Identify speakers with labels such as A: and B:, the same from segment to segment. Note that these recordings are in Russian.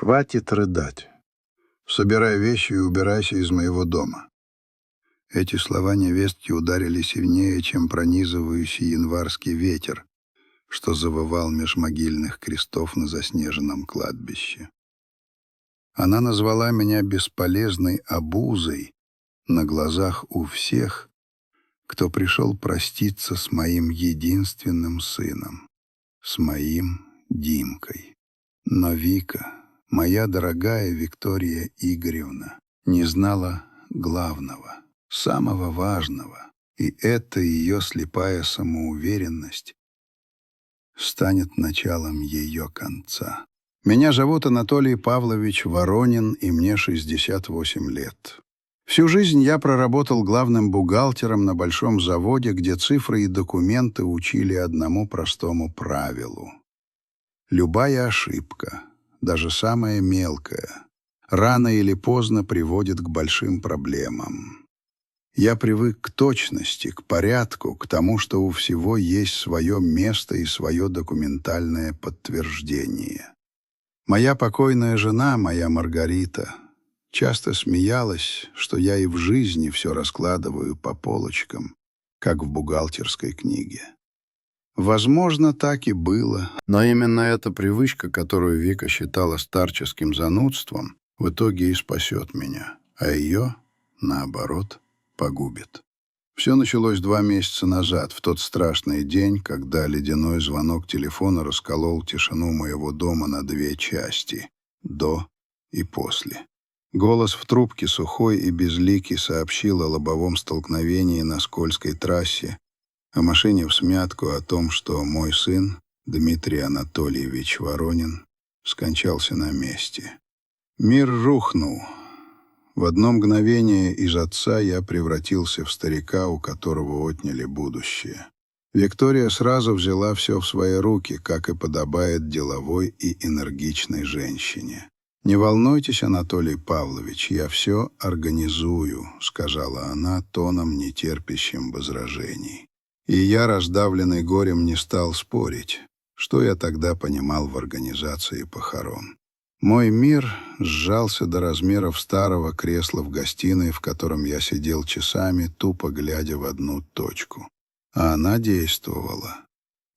A: «Хватит рыдать. Собирай вещи и убирайся из моего дома». Эти слова невестки ударили сильнее, чем пронизывающий январский ветер, что завывал меж могильных крестов на заснеженном кладбище. Она назвала меня бесполезной обузой на глазах у всех, кто пришел проститься с моим единственным сыном, с моим Димкой. Но Вика, моя дорогая Виктория Игоревна, не знала главного, самого важного, и эта ее слепая самоуверенность станет началом ее конца. Меня зовут Анатолий Павлович Воронин, и мне 68 лет. Всю жизнь я проработал главным бухгалтером на большом заводе, где цифры и документы учили одному простому правилу. Любая ошибка, даже самая мелкая, рано или поздно приводит к большим проблемам. Я привык к точности, к порядку, к тому, что у всего есть свое место и свое документальное подтверждение. Моя покойная жена, моя Маргарита, часто смеялась, что я и в жизни все раскладываю по полочкам, как в бухгалтерской книге. Возможно, так и было, но именно эта привычка, которую Вика считала старческим занудством, в итоге и спасет меня, а ее, наоборот, погубит. Все началось 2 месяца назад, в тот страшный день, когда ледяной звонок телефона расколол тишину моего дома на 2 части — до и после. Голос в трубке сухой и безликий сообщил о лобовом столкновении на скользкой трассе, о машине всмятку, о том, что мой сын, Дмитрий Анатольевич Воронин, скончался на месте. Мир рухнул. В одно мгновение из отца я превратился в старика, у которого отняли будущее. Виктория сразу взяла все в свои руки, как и подобает деловой и энергичной женщине. «Не волнуйтесь, Анатолий Павлович, я все организую», — сказала она тоном, нетерпящим возражений. И я, раздавленный горем, не стал спорить, что я тогда понимал в организации похорон. Мой мир сжался до размеров старого кресла в гостиной, в котором я сидел часами, тупо глядя в одну точку. А она действовала.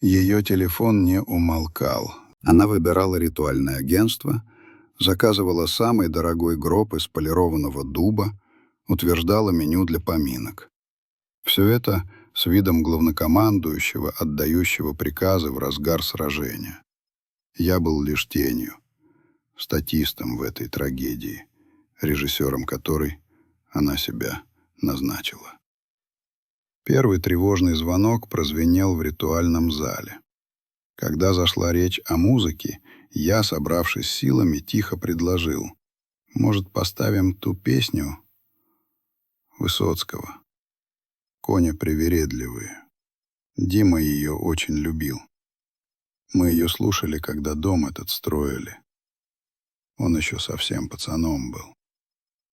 A: Ее телефон не умолкал. Она выбирала ритуальное агентство, заказывала самый дорогой гроб из полированного дуба, утверждала меню для поминок. Все это с видом главнокомандующего, отдающего приказы в разгар сражения. Я был лишь тенью, статистом в этой трагедии, режиссером которой она себя назначила. Первый тревожный звонок прозвенел в ритуальном зале. Когда зашла речь о музыке, я, собравшись силами, тихо предложил: «Может, поставим ту песню Высоцкого? Кони привередливые». Дима ее очень любил. Мы ее слушали, когда дом этот строили. Он еще совсем пацаном был.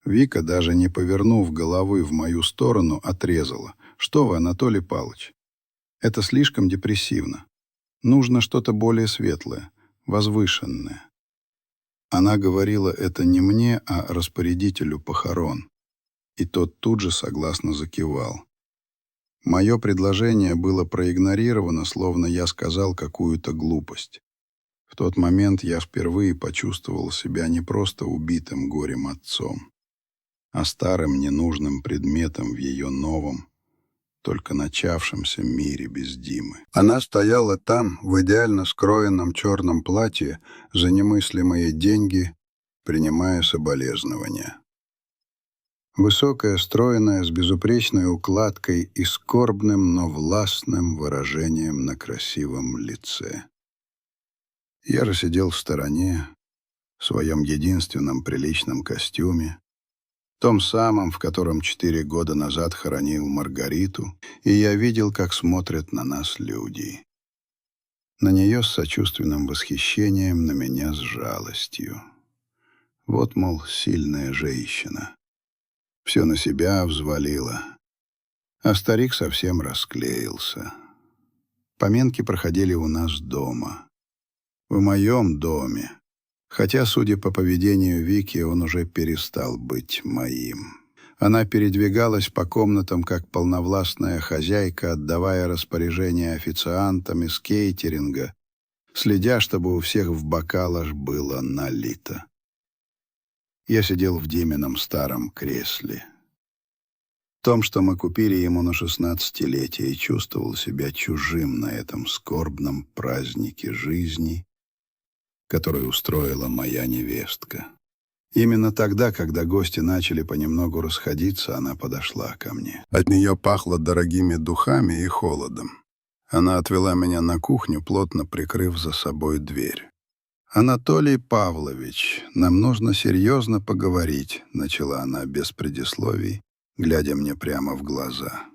A: Вика, даже не повернув головы в мою сторону, отрезала: «Что вы, Анатолий Павлович? Это слишком депрессивно. Нужно что-то более светлое, возвышенное». Она говорила это не мне, а распорядителю похорон. И тот тут же согласно закивал. Мое предложение было проигнорировано, словно я сказал какую-то глупость. В тот момент я впервые почувствовал себя не просто убитым горем отцом, а старым ненужным предметом в ее новом, только начавшемся мире без Димы. Она стояла там, в идеально скроенном черном платье, за немыслимые деньги, принимая соболезнования. Высокая, стройная, с безупречной укладкой и скорбным, но властным выражением на красивом лице. Я же сидел в стороне, в своем единственном приличном костюме, том самом, в котором 4 года назад хоронил Маргариту, и я видел, как смотрят на нас люди. На нее с сочувственным восхищением, на меня с жалостью. Вот, мол, сильная женщина. Все на себя взвалила. А старик совсем расклеился. Поминки проходили у нас дома. В моем доме. Хотя, судя по поведению Вики, он уже перестал быть моим. Она передвигалась по комнатам как полновластная хозяйка, отдавая распоряжения официантам из кейтеринга, следя, чтобы у всех в бокалах было налито. Я сидел в Димином старом кресле. В том, что мы купили ему на 16-летие, и чувствовал себя чужим на этом скорбном празднике жизни, который устроила моя невестка. Именно тогда, когда гости начали понемногу расходиться, она подошла ко мне. От нее пахло дорогими духами и холодом. Она отвела меня на кухню, плотно прикрыв за собой дверь. «Анатолий Павлович, нам нужно серьезно поговорить», — начала она без предисловий, глядя мне прямо в глаза.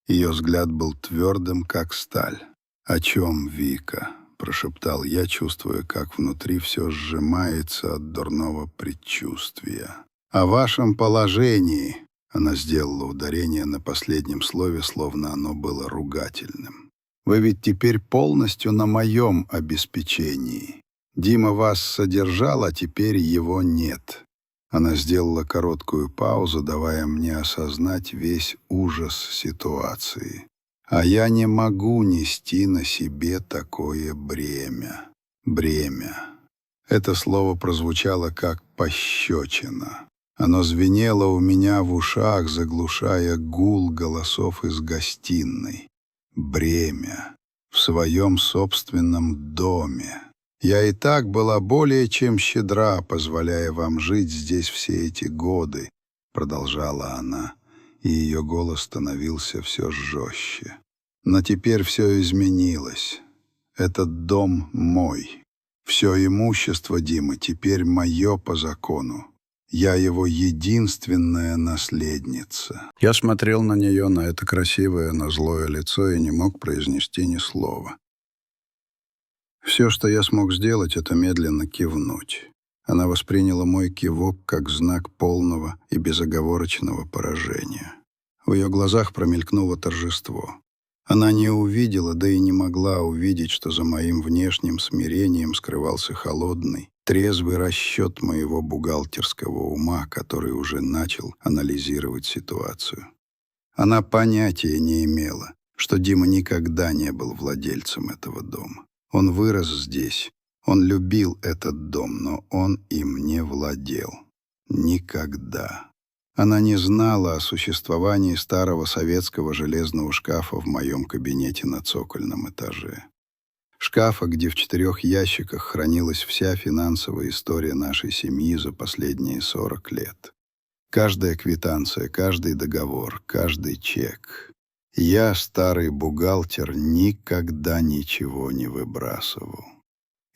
A: Ее взгляд был твердым, как сталь. «О чем, Вика?» — прошептал я, чувствуя, как внутри все сжимается от дурного предчувствия. «О вашем положении», — она сделала ударение на последнем слове, словно оно было ругательным. «Вы ведь теперь полностью на моем обеспечении. Дима вас содержал, а теперь его нет». Она сделала короткую паузу, давая мне осознать весь ужас ситуации. А я не могу нести на себе такое бремя. Бремя. Это слово прозвучало как пощечина. Оно звенело у меня в ушах, заглушая гул голосов из гостиной. Бремя. В своем собственном доме. Я и так была более чем щедра, позволяя вам жить здесь все эти годы, продолжала она, и ее голос становился все жестче. Но теперь все изменилось. Этот дом мой. Все имущество Димы теперь мое по закону. Я его единственная наследница. Я смотрел на нее, на это красивое, но злое лицо, и не мог произнести ни слова. Все, что я смог сделать, это медленно кивнуть. Она восприняла мой кивок как знак полного и безоговорочного поражения. В ее глазах промелькнуло торжество. Она не увидела, да и не могла увидеть, что за моим внешним смирением скрывался холодный, трезвый расчет моего бухгалтерского ума, который уже начал анализировать ситуацию. Она понятия не имела, что Дима никогда не был владельцем этого дома. Он вырос здесь, он любил этот дом, но он им не владел. Никогда. Она не знала о существовании старого советского железного шкафа в моем кабинете на цокольном этаже. Шкафа, где в 4 ящиках хранилась вся финансовая история нашей семьи за последние 40 лет. Каждая квитанция, каждый договор, каждый чек. Я, старый бухгалтер, никогда ничего не выбрасывал.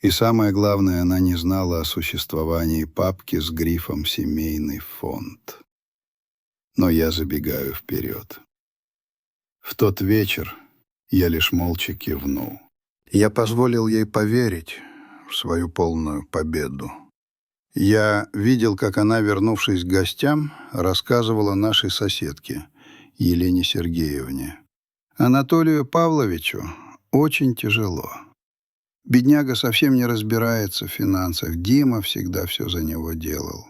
A: И самое главное, она не знала о существовании папки с грифом «Семейный фонд». Но я забегаю вперед. В тот вечер я лишь молча кивнул. Я позволил ей поверить в свою полную победу. Я видел, как она, вернувшись к гостям, рассказывала нашей соседке, Елене Сергеевне. Анатолию Павловичу очень тяжело. Бедняга совсем не разбирается в финансах. Дима всегда все за него делал.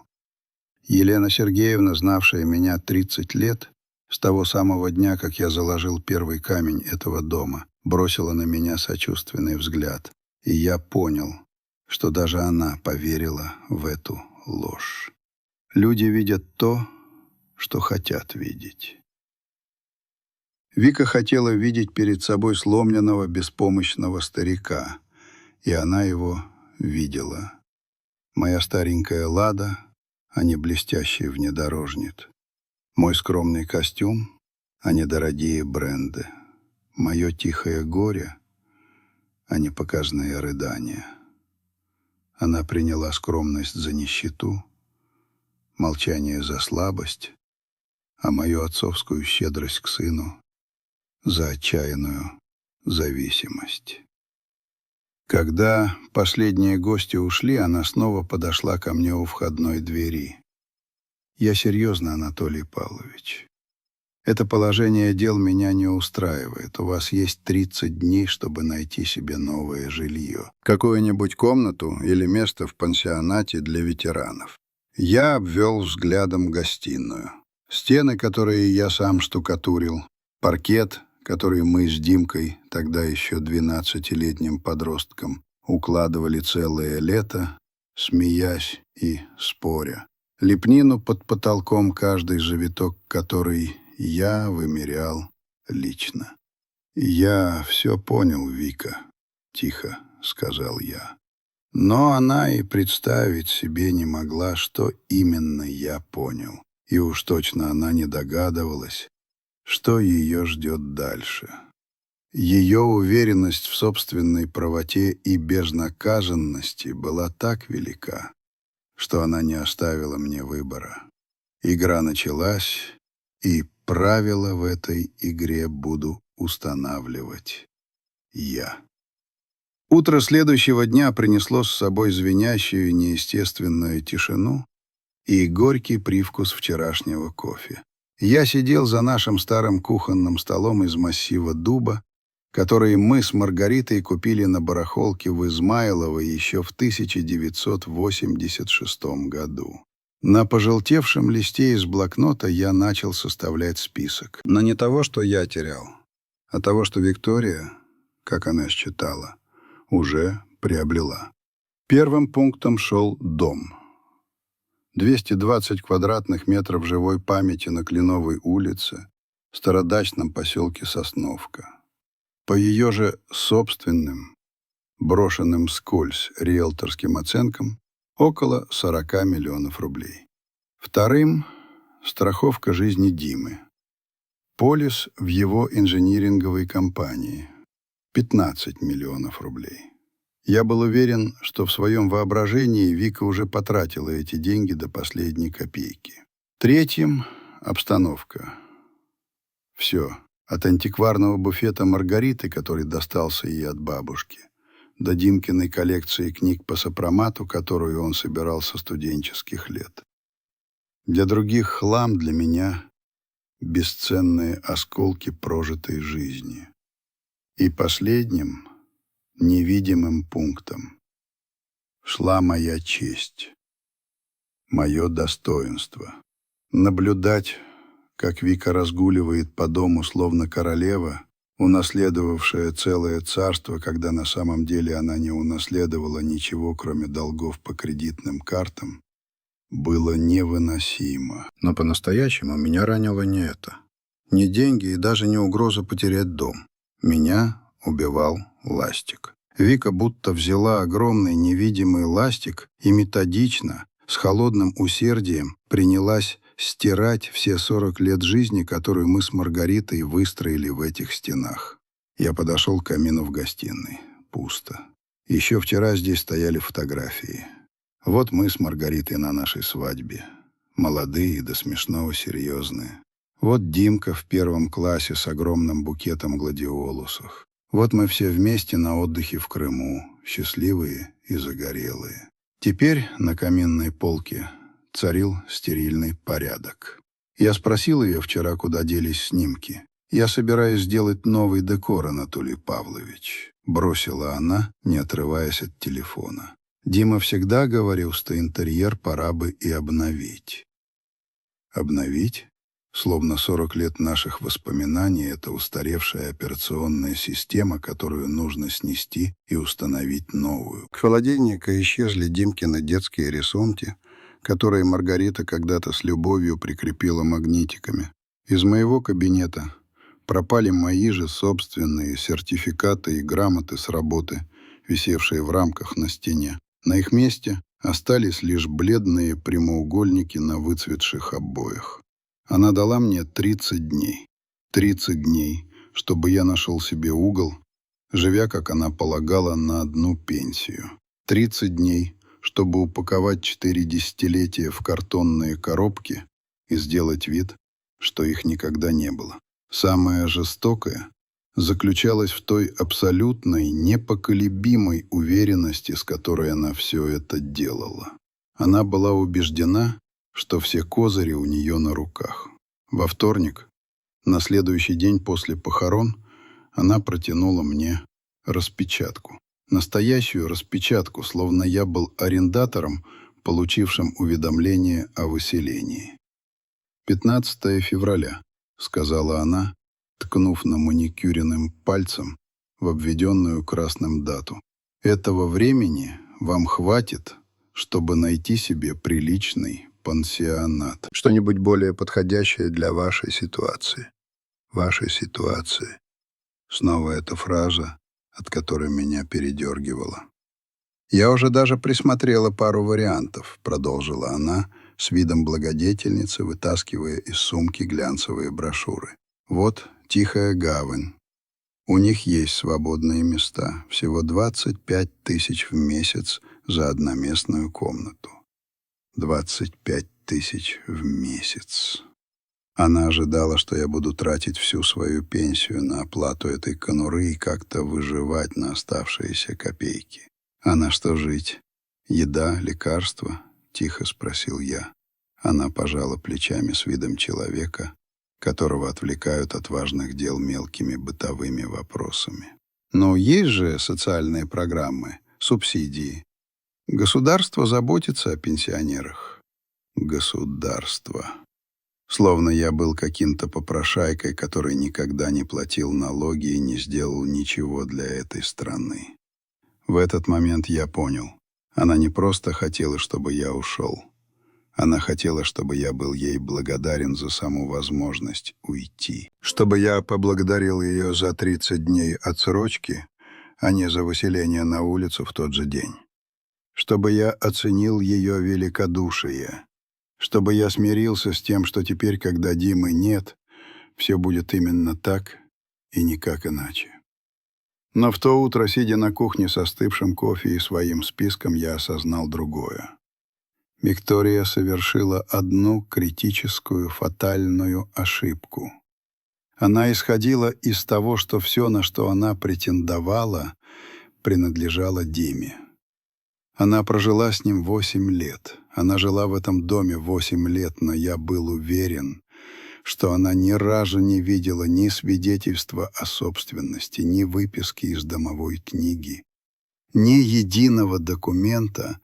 A: Елена Сергеевна, знавшая меня 30 лет, с того самого дня, как я заложил первый камень этого дома, бросила на меня сочувственный взгляд. И я понял, что даже она поверила в эту ложь. Люди видят то, что хотят видеть. Вика хотела видеть перед собой сломленного, беспомощного старика, и она его видела. Моя старенькая «Лада», а не блестящий внедорожник. Мой скромный костюм, а не дорогие бренды. Мое тихое горе, а не показные рыдания. Она приняла скромность за нищету, молчание за слабость, а мою отцовскую щедрость к сыну за отчаянную зависимость. Когда последние гости ушли, она снова подошла ко мне у входной двери. «Я серьезно, Анатолий Павлович. Это положение дел меня не устраивает. У вас есть 30 дней, чтобы найти себе новое жилье. Какую-нибудь комнату или место в пансионате для ветеранов. Я обвел взглядом гостиную. Стены, которые я сам штукатурил, паркет, который мы с Димкой, тогда еще 12-летним подростком, укладывали целое лето, смеясь и споря. Лепнину под потолком, каждый завиток, который я вымерял лично. «Я все понял, Вика», — тихо сказал я. Но она и представить себе не могла, что именно я понял. И уж точно она не догадывалась, что ее ждет дальше. Ее уверенность в собственной правоте и безнаказанности была так велика, что она не оставила мне выбора. Игра началась, и правила в этой игре буду устанавливать я. Утро следующего дня принесло с собой звенящую неестественную тишину и горький привкус вчерашнего кофе. Я сидел за нашим старым кухонным столом из массива дуба, который мы с Маргаритой купили на барахолке в Измайлово еще в 1986 году. На пожелтевшем листе из блокнота я начал составлять список. Но не того, что я терял, а того, что Виктория, как она считала, уже приобрела. Первым пунктом шел дом. 220 квадратных метров живой памяти на Кленовой улице, в стародачном поселке Сосновка. По ее же собственным, брошенным вскользь риэлторским оценкам, около 40 миллионов рублей. Вторым — страховка жизни Димы. Полис в его инжиниринговой компании. 15 миллионов рублей. Я был уверен, что в своем воображении Вика уже потратила эти деньги до последней копейки. Третьим — обстановка. Все. От антикварного буфета Маргариты, который достался ей от бабушки, до Димкиной коллекции книг по сопромату, которую он собирал со студенческих лет. Для других хлам, для меня бесценные осколки прожитой жизни. И последним, невидимым пунктом шла моя честь, мое достоинство. Наблюдать, как Вика разгуливает по дому словно королева, унаследовавшая целое царство, когда на самом деле она не унаследовала ничего, кроме долгов по кредитным картам, было невыносимо. Но по-настоящему меня ранило не это. Не деньги и даже не угроза потерять дом. Меня убивал ластик. Вика будто взяла огромный невидимый ластик и методично, с холодным усердием, принялась стирать все 40 лет жизни, которую мы с Маргаритой выстроили в этих стенах. Я подошел к камину в гостиной. Пусто. Еще вчера здесь стояли фотографии. Вот мы с Маргаритой на нашей свадьбе. Молодые и до смешного серьезные. Вот Димка в 1 классе с огромным букетом гладиолусов. Вот мы все вместе на отдыхе в Крыму, счастливые и загорелые. Теперь на каминной полке царил стерильный порядок. Я спросил ее вчера, куда делись снимки. «Я собираюсь сделать новый декор, Анатолий Павлович», — бросила она, не отрываясь от телефона. «Дима всегда говорил, что интерьер пора бы и обновить». «Обновить?» Словно 40 лет наших воспоминаний — это устаревшая операционная система, которую нужно снести и установить новую. К холодильнику исчезли Димкины детские рисунки, которые Маргарита когда-то с любовью прикрепила магнитиками. Из моего кабинета пропали мои же собственные сертификаты и грамоты с работы, висевшие в рамках на стене. На их месте остались лишь бледные прямоугольники на выцветших обоях. Она дала мне 30 дней. 30 дней, чтобы я нашел себе угол, живя, как она полагала, на одну пенсию. 30 дней, чтобы упаковать 4 десятилетия в картонные коробки и сделать вид, что их никогда не было. Самое жестокое заключалось в той абсолютной, непоколебимой уверенности, с которой она все это делала. Она была убеждена, что все козыри у нее на руках. Во вторник, На следующий день после похорон она протянула мне распечатку. Настоящую распечатку, словно я был арендатором, получившим уведомление о выселении. 15 февраля, сказала она, ткнув на маникюренным пальцем в обведенную красным дату. Этого времени вам хватит, чтобы найти себе приличный пансионат. Что-нибудь более подходящее для вашей ситуации. Вашей ситуации. Снова эта фраза, от которой меня передергивало. «Я уже даже присмотрела пару вариантов», — продолжила она, с видом благодетельницы, вытаскивая из сумки глянцевые брошюры. «Вот «Тихая гавань». У них есть свободные места, всего 25 тысяч в месяц за одноместную комнату. 25 тысяч в месяц». Она ожидала, что я буду тратить всю свою пенсию на оплату этой конуры и как-то выживать на оставшиеся копейки. «А на что жить? Еда, лекарства?» — тихо спросил я. Она пожала плечами с видом человека, которого отвлекают от важных дел мелкими бытовыми вопросами. «Но есть же социальные программы, субсидии. Государство заботится о пенсионерах». Государство. Словно я был каким-то попрошайкой, который никогда не платил налоги и не сделал ничего для этой страны. В этот момент я понял. Она не просто хотела, чтобы я ушел. Она хотела, чтобы я был ей благодарен за саму возможность уйти. Чтобы я поблагодарил ее за 30 дней отсрочки, а не за выселение на улицу в тот же день. Чтобы я оценил ее великодушие. Чтобы я смирился с тем, что теперь, когда Димы нет, все будет именно так и никак иначе. Но в то утро, сидя на кухне со остывшим кофе и своим списком, я осознал другое. Виктория совершила одну критическую, фатальную ошибку. Она исходила из того, что все, на что она претендовала, принадлежало Диме. Она прожила с ним 8 лет. Она жила в этом доме 8 лет, но я был уверен, что она ни разу не видела ни свидетельства о собственности, ни выписки из домовой книги, ни единого документа,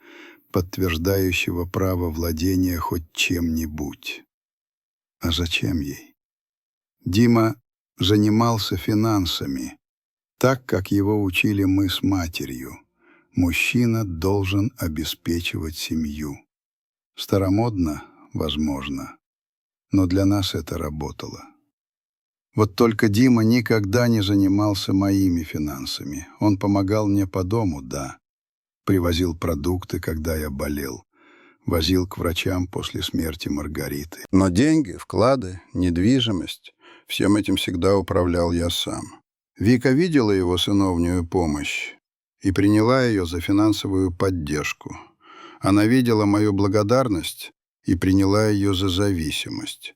A: подтверждающего право владения хоть чем-нибудь. А зачем ей? Дима занимался финансами, так, как его учили мы с матерью. Мужчина должен обеспечивать семью. Старомодно, возможно, но для нас это работало. Вот только Дима никогда не занимался моими финансами. Он помогал мне по дому, да. Привозил продукты, когда я болел. Возил к врачам после смерти Маргариты. Но деньги, вклады, недвижимость — всем этим всегда управлял я сам. Вика видела его сыновнюю помощь и приняла ее за финансовую поддержку. Она видела мою благодарность и приняла ее за зависимость.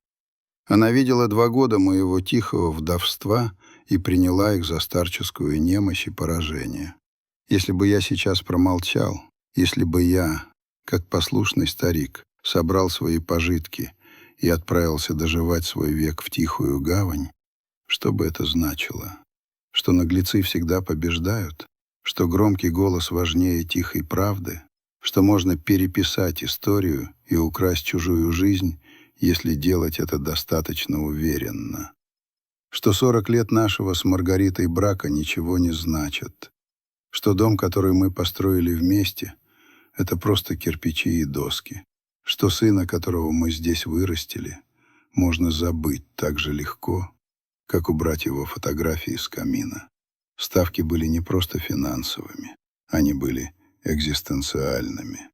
A: Она видела 2 года моего тихого вдовства и приняла их за старческую немощь и поражение. Если бы я сейчас промолчал, если бы я, как послушный старик, собрал свои пожитки и отправился доживать свой век в тихую гавань, что бы это значило? Что наглецы всегда побеждают? Что громкий голос важнее тихой правды? Что можно переписать историю и украсть чужую жизнь, если делать это достаточно уверенно? Что 40 лет нашего с Маргаритой брака ничего не значат? Что дом, который мы построили вместе, это просто кирпичи и доски? Что сына, которого мы здесь вырастили, можно забыть так же легко, как убрать его фотографии из камина? Ставки были не просто финансовыми, они были экзистенциальными.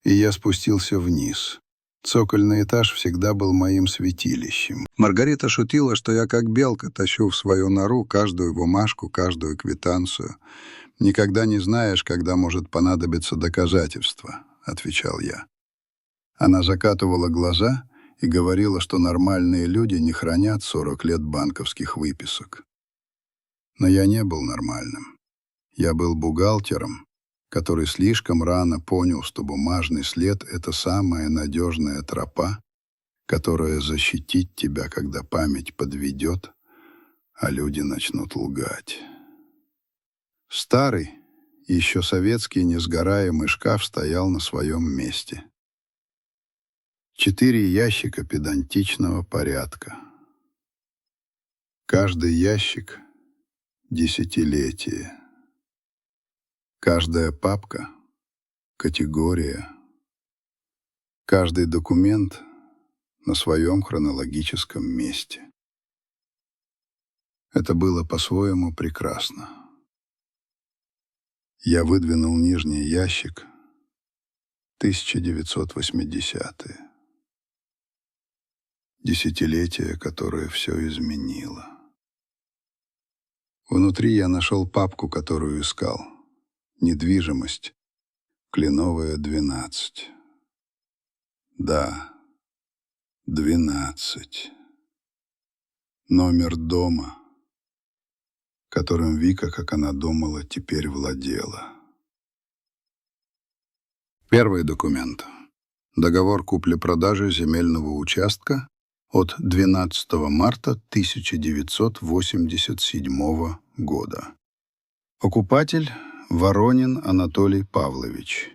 A: И я спустился вниз. Цокольный этаж всегда был моим святилищем. Маргарита шутила, что я как белка тащу в свою нору каждую бумажку, каждую квитанцию. «Никогда не знаешь, когда может понадобиться доказательство», — отвечал я. Она закатывала глаза и говорила, что нормальные люди не хранят 40 лет банковских выписок. Но я не был нормальным. Я был бухгалтером, который слишком рано понял, что бумажный след — это самая надежная тропа, которая защитит тебя, когда память подведет, а люди начнут лгать. Старый, еще советский несгораемый шкаф стоял на своем месте. 4 ящика педантичного порядка. Каждый ящик — десятилетие. Каждая папка — категория. Каждый документ на своем хронологическом месте. Это было по-своему прекрасно. Я выдвинул нижний ящик. 1980-е. Десятилетие, которое все изменило. Внутри я нашел папку, которую искал. Недвижимость. Кленовая, 12. Да, 12. Номер дома, которым Вика, как она думала, теперь владела. Первый документ. Договор купли-продажи земельного участка от 12 марта 1987 года. Покупатель — Воронин Анатолий Павлович.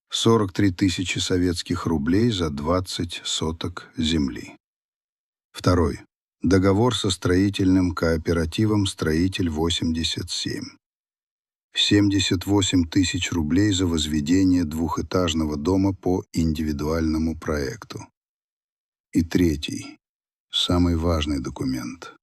A: 43 тысячи советских рублей за 20 соток земли. Второй. Договор со строительным кооперативом «Строитель-87». 78 тысяч рублей за возведение двухэтажного дома по индивидуальному проекту. И третий, самый важный документ.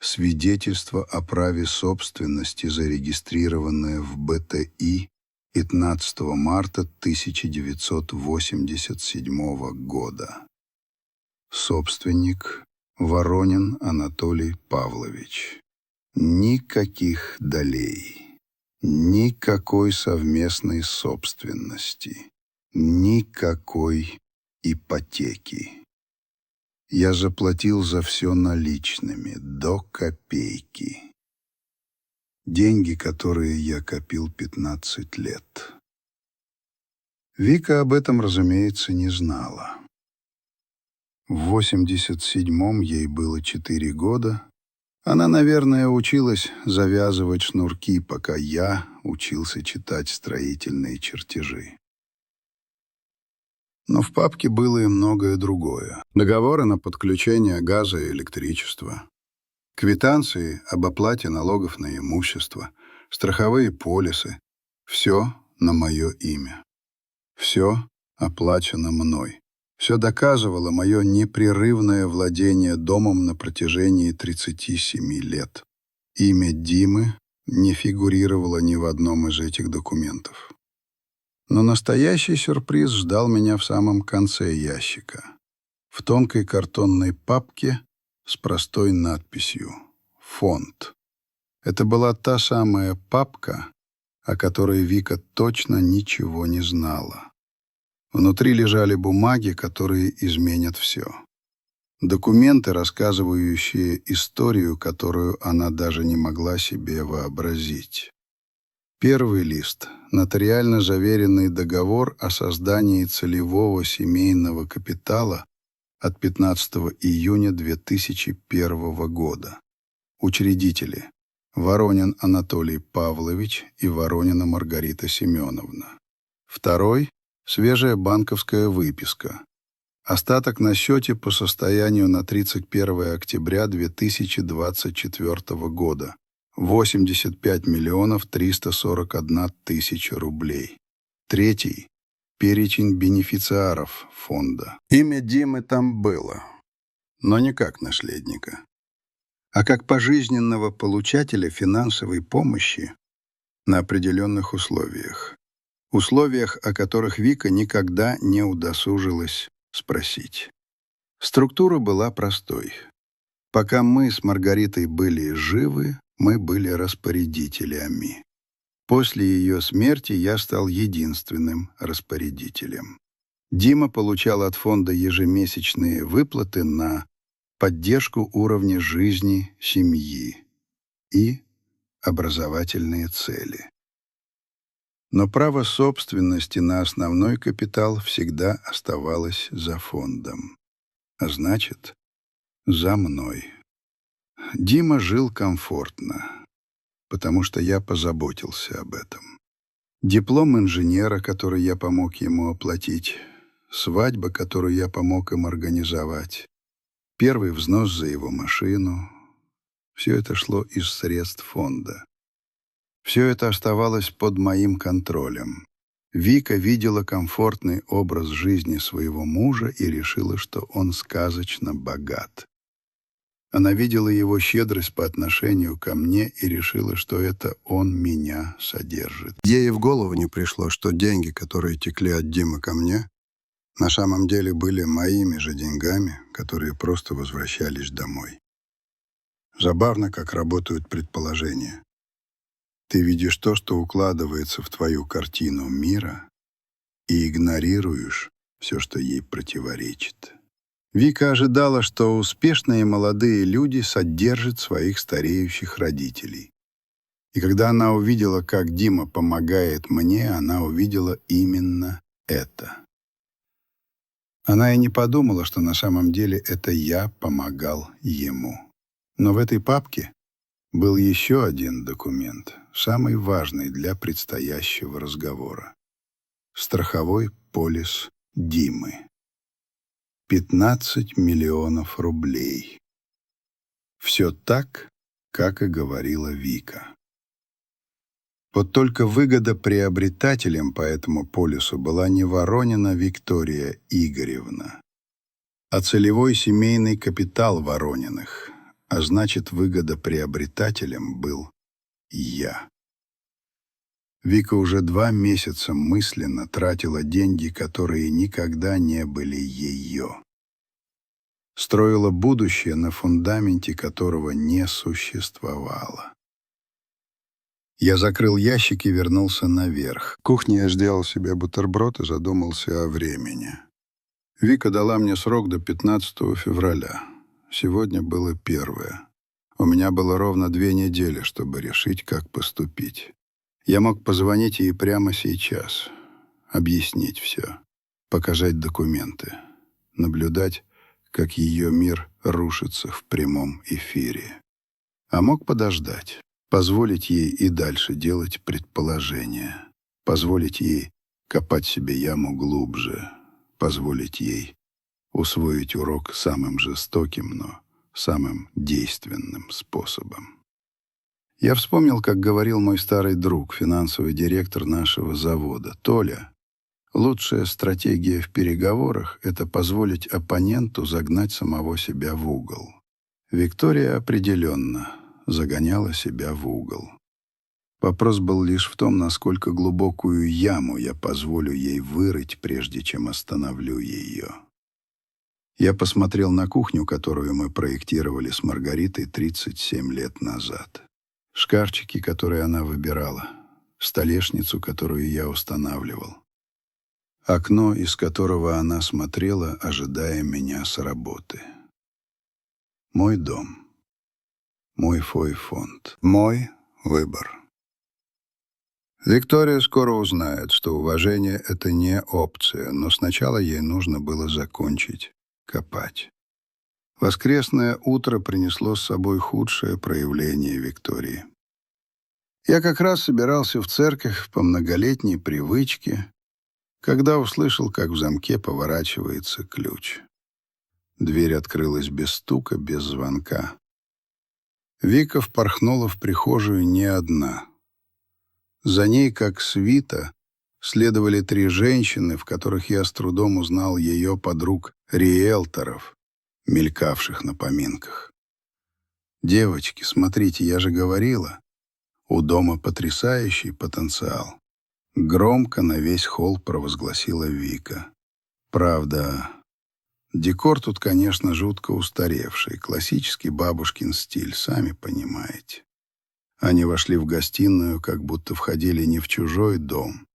A: Свидетельство о праве собственности, зарегистрированное в БТИ 15 марта 1987 года. Собственник — Воронин Анатолий Павлович. Никаких долей, никакой совместной собственности, никакой ипотеки. Я заплатил за все наличными, до копейки. Деньги, которые я копил 15 лет. Вика об этом, разумеется, не знала. В 87-м ей было 4 года. Она, наверное, училась завязывать шнурки, пока я учился читать строительные чертежи. Но в папке было и многое другое. Договоры на подключение газа и электричества, квитанции об оплате налогов на имущество, страховые полисы. Все на мое имя. Все оплачено мной. Все доказывало мое непрерывное владение домом на протяжении 37 лет. Имя Димы не фигурировало ни в одном из этих документов. Но настоящий сюрприз ждал меня в самом конце ящика. В тонкой картонной папке с простой надписью «Фонд». Это была та самая папка, о которой Вика точно ничего не знала. Внутри лежали бумаги, которые изменят все. Документы, рассказывающие историю, которую она даже не могла себе вообразить. Первый лист — нотариально заверенный договор о создании целевого семейного капитала от 15 июня 2001 года. Учредители — Воронин Анатолий Павлович и Воронина Маргарита Семеновна. Второй — свежая банковская выписка. Остаток на счете по состоянию на 31 октября 2024 года. 85 миллионов 341 тысяча рублей. Третий — перечень бенефициаров фонда. Имя Димы там было, но не как наследника, а как пожизненного получателя финансовой помощи на определенных условиях. Условиях, о которых Вика никогда не удосужилась спросить. Структура была простой. Пока мы с Маргаритой были живы, мы были распорядителями. После ее смерти я стал единственным распорядителем. Дима получал от фонда ежемесячные выплаты на поддержку уровня жизни семьи и образовательные цели. Но право собственности на основной капитал всегда оставалось за фондом. а значит, за мной. Дима жил комфортно, потому что я позаботился об этом. Диплом инженера, который я помог ему оплатить, свадьба, которую я помог им организовать, первый взнос за его машину — все это шло из средств фонда. Все это оставалось под моим контролем. Вика видела комфортный образ жизни своего мужа и решила, что он сказочно богат. Она видела его щедрость по отношению ко мне и решила, что это он меня содержит. Ей в голову не пришло, что деньги, которые текли от Димы ко мне, на самом деле были моими же деньгами, которые просто возвращались домой. Забавно, как работают предположения. Ты видишь то, что укладывается в твою картину мира, и игнорируешь все, что ей противоречит. Вика ожидала, что успешные молодые люди содержат своих стареющих родителей. И когда она увидела, как Дима помогает мне, она увидела именно это. Она и не подумала, что на самом деле это я помогал ему. Но в этой папке был еще один документ, самый важный для предстоящего разговора. Страховой полис Димы. 15 миллионов рублей. Все так, как и говорила Вика. Вот только выгода приобретателем по этому полису была не Воронина Виктория Игоревна, а целевой семейный капитал Ворониных, а значит, выгода приобретателем был я. Вика уже 2 месяца мысленно тратила деньги, которые никогда не были ее. Строила будущее, на фундаменте которого не существовало. Я закрыл ящик и вернулся наверх. В кухне я сделал себе бутерброд и задумался о времени. Вика дала мне срок до 15 февраля. Сегодня было 1. У меня было ровно 2 недели, чтобы решить, как поступить. Я мог позвонить ей прямо сейчас, объяснить все, показать документы, наблюдать, как ее мир рушится в прямом эфире. А мог подождать, позволить ей и дальше делать предположения, позволить ей копать себе яму глубже, позволить ей усвоить урок самым жестоким, но самым действенным способом. Я вспомнил, как говорил мой старый друг, финансовый директор нашего завода, Толя. Лучшая стратегия в переговорах — это позволить оппоненту загнать самого себя в угол. Виктория определенно загоняла себя в угол. Вопрос был лишь в том, насколько глубокую яму я позволю ей вырыть, прежде чем остановлю ее. Я посмотрел на кухню, которую мы проектировали с Маргаритой 37 лет назад. Шкафчики, которые она выбирала, столешницу, которую я устанавливал, окно, из которого она смотрела, ожидая меня с работы. Мой дом, мой фойфонд, мой выбор. Виктория скоро узнает, что уважение — это не опция, но сначала ей нужно было закончить копать. Воскресное утро принесло с собой худшее проявление Виктории. Я как раз собирался в церковь по многолетней привычке, когда услышал, как в замке поворачивается ключ. Дверь открылась без стука, без звонка. Вика впорхнула в прихожую не одна. За ней, как свита, следовали 3 женщины, в которых я с трудом узнал ее подруг-риэлторов, мелькавших на поминках. «Девочки, смотрите, я же говорила, у дома потрясающий потенциал», — громко на весь холл провозгласила Вика. Правда, декор тут, конечно, жутко устаревший, классический бабушкин стиль, сами понимаете. Они вошли в гостиную, как будто входили не в чужой дом,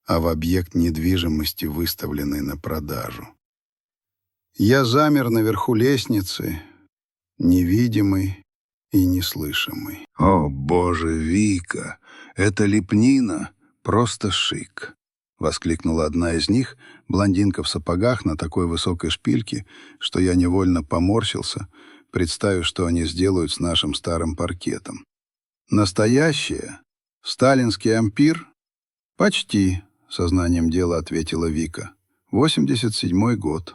A: а в объект недвижимости, выставленный на продажу. Я замер наверху лестницы, невидимый и неслышимый. «О, Боже, Вика, это лепнина, просто шик. — воскликнула одна из них, блондинка в сапогах на такой высокой шпильке, что я невольно поморщился, представив, что они сделают с нашим старым паркетом. «Настоящее? Сталинский ампир?» «Почти», — сознанием дела ответила Вика. 87-й год.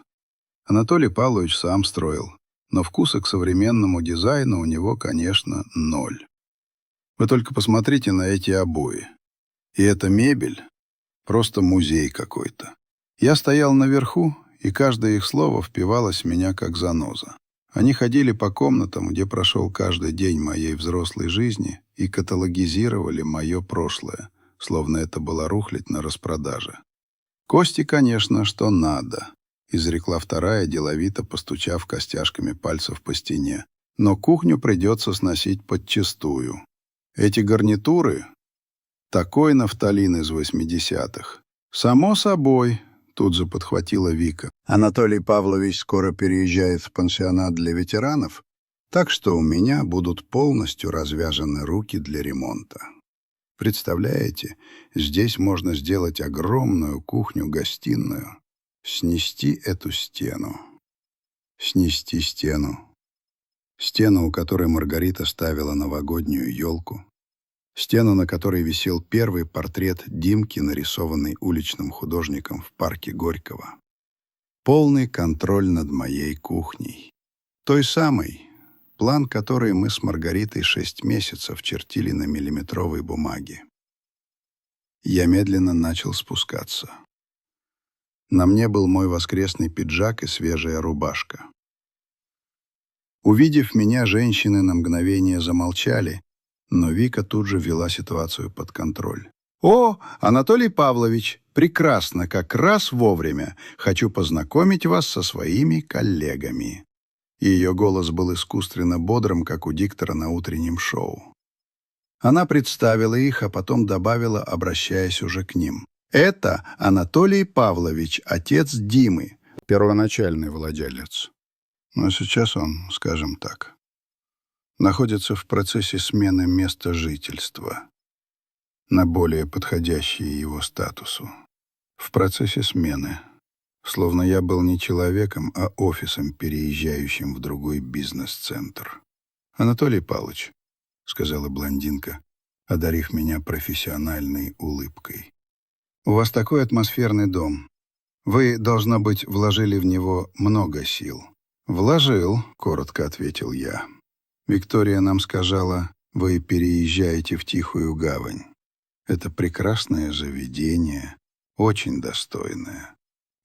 A: Анатолий Павлович сам строил, но вкуса к современному дизайну у него, конечно, ноль. Вы только посмотрите на эти обои. И эта мебель — просто музей какой-то. Я стоял наверху, и каждое их слово впивалось в меня как заноза. Они ходили по комнатам, где прошел каждый день моей взрослой жизни, и каталогизировали мое прошлое, словно это была рухлядь на распродаже. «Кости, конечно, что надо», — изрекла вторая, деловито постучав костяшками пальцев по стене. «Но кухню придется сносить подчистую. Эти гарнитуры — такой нафталин из 80-х. Само собой», — тут же подхватила Вика. «Анатолий Павлович скоро переезжает в пансионат для ветеранов, так что у меня будут полностью развязаны руки для ремонта. Представляете, здесь можно сделать огромную кухню-гостиную, снести эту стену. Снести стену. Стену, у которой Маргарита ставила новогоднюю елку. Стену, на которой висел первый портрет Димки, нарисованный уличным художником в парке Горького. Полный контроль над моей кухней. Той самой, план которой мы с Маргаритой 6 месяцев чертили на миллиметровой бумаге. Я медленно начал спускаться. На мне был мой воскресный пиджак и свежая рубашка. Увидев меня, женщины на мгновение замолчали, но Вика тут же ввела ситуацию под контроль. «О, Анатолий Павлович, прекрасно, как раз вовремя. Хочу познакомить вас со своими коллегами». Ее голос был искусственно бодрым, как у диктора на утреннем шоу. Она представила их, а потом добавила, обращаясь уже к ним. «Это Анатолий Павлович, отец Димы, первоначальный владелец. Но сейчас он, скажем так, находится в процессе смены места жительства на более подходящее его статусу. В процессе смены. Словно я был не человеком, а офисом, переезжающим в другой бизнес-центр. «Анатолий Павлович», — сказала блондинка, одарив меня профессиональной улыбкой, «у вас такой атмосферный дом. Вы, должно быть, вложили в него много сил». «Вложил», — коротко ответил я. «Виктория нам сказала, вы переезжаете в Тихую гавань. Это прекрасное заведение, очень достойное».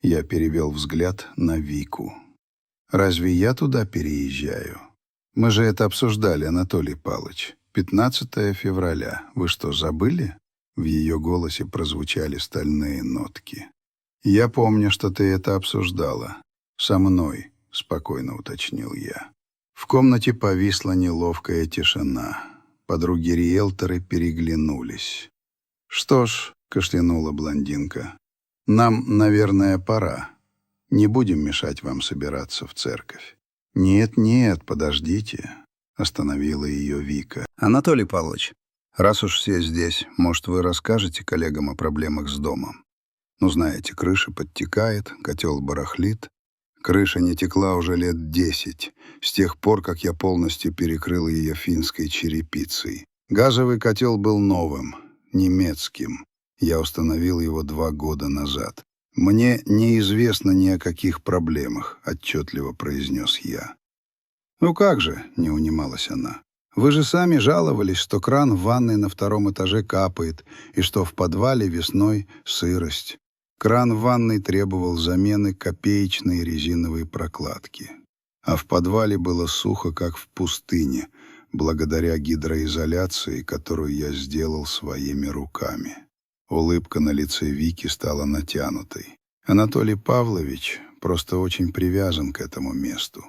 A: Я перевел взгляд на Вику. «Разве я туда переезжаю? Мы же это обсуждали, Анатолий Павлович. 15 февраля. Вы что, забыли?» В ее голосе прозвучали стальные нотки. «Я помню, что ты это обсуждала. Со мной», — спокойно уточнил я. В комнате повисла неловкая тишина. Подруги-риэлторы переглянулись. «Что ж», — кашлянула блондинка, — «нам, наверное, пора. Не будем мешать вам собираться в церковь». «Нет, подождите», — остановила ее Вика. «Анатолий Павлович, раз уж все здесь, может, вы расскажете коллегам о проблемах с домом? Ну, знаете, крыша подтекает, котел барахлит. Крыша не текла уже лет 10, с тех пор, как я полностью перекрыл ее финской черепицей. Газовый котел был новым, немецким. Я установил его 2 года назад. «Мне неизвестно ни о каких проблемах», — отчетливо произнес я. «Ну как же», — не унималась она, — «вы же сами жаловались, что кран в ванной на 2-м этаже капает и что в подвале весной сырость. Кран в ванной требовал замены копеечной резиновой прокладки. А в подвале было сухо, как в пустыне, благодаря гидроизоляции, которую я сделал своими руками». Улыбка на лице Вики стала натянутой. «Анатолий Павлович просто очень привязан к этому месту.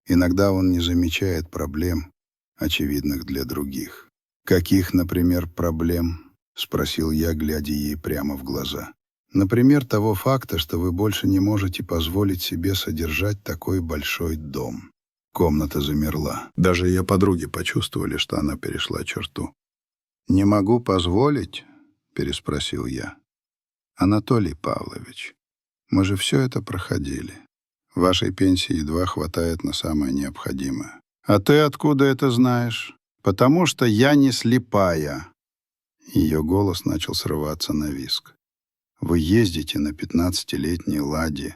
A: Иногда он не замечает проблем, очевидных для других». «Каких, например, проблем?» — спросил я, глядя ей прямо в глаза. «Например, того факта, что вы больше не можете позволить себе содержать такой большой дом». Комната замерла. Даже ее подруги почувствовали, что она перешла черту. «Не могу позволить?» — переспросил я. Анатолий Павлович, мы же все это проходили. Вашей пенсии едва хватает на самое необходимое. А ты откуда это знаешь? Потому что я не слепая. Ее голос начал срываться на визг. Вы ездите на 15-летней «Ладе».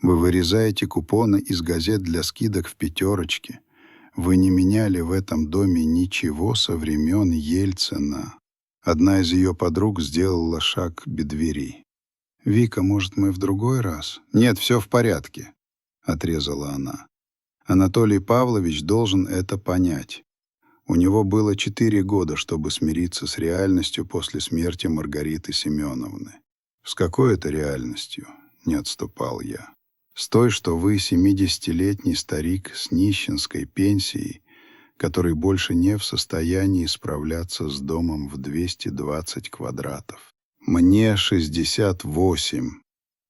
A: Вы вырезаете купоны из газет для скидок в «Пятерочке». Вы не меняли в этом доме ничего со времен Ельцина. Одна из ее подруг сделала шаг к двери. «Вика, может, мы в другой раз?» «Нет, все в порядке», — отрезала она. Анатолий Павлович должен это понять. У него было 4 года, чтобы смириться с реальностью после смерти Маргариты Семеновны. «С какой это реальностью?» — не отступал я. «С той, что вы 70-летний старик с нищенской пенсией, который больше не в состоянии справляться с домом в 220 квадратов. Мне 68,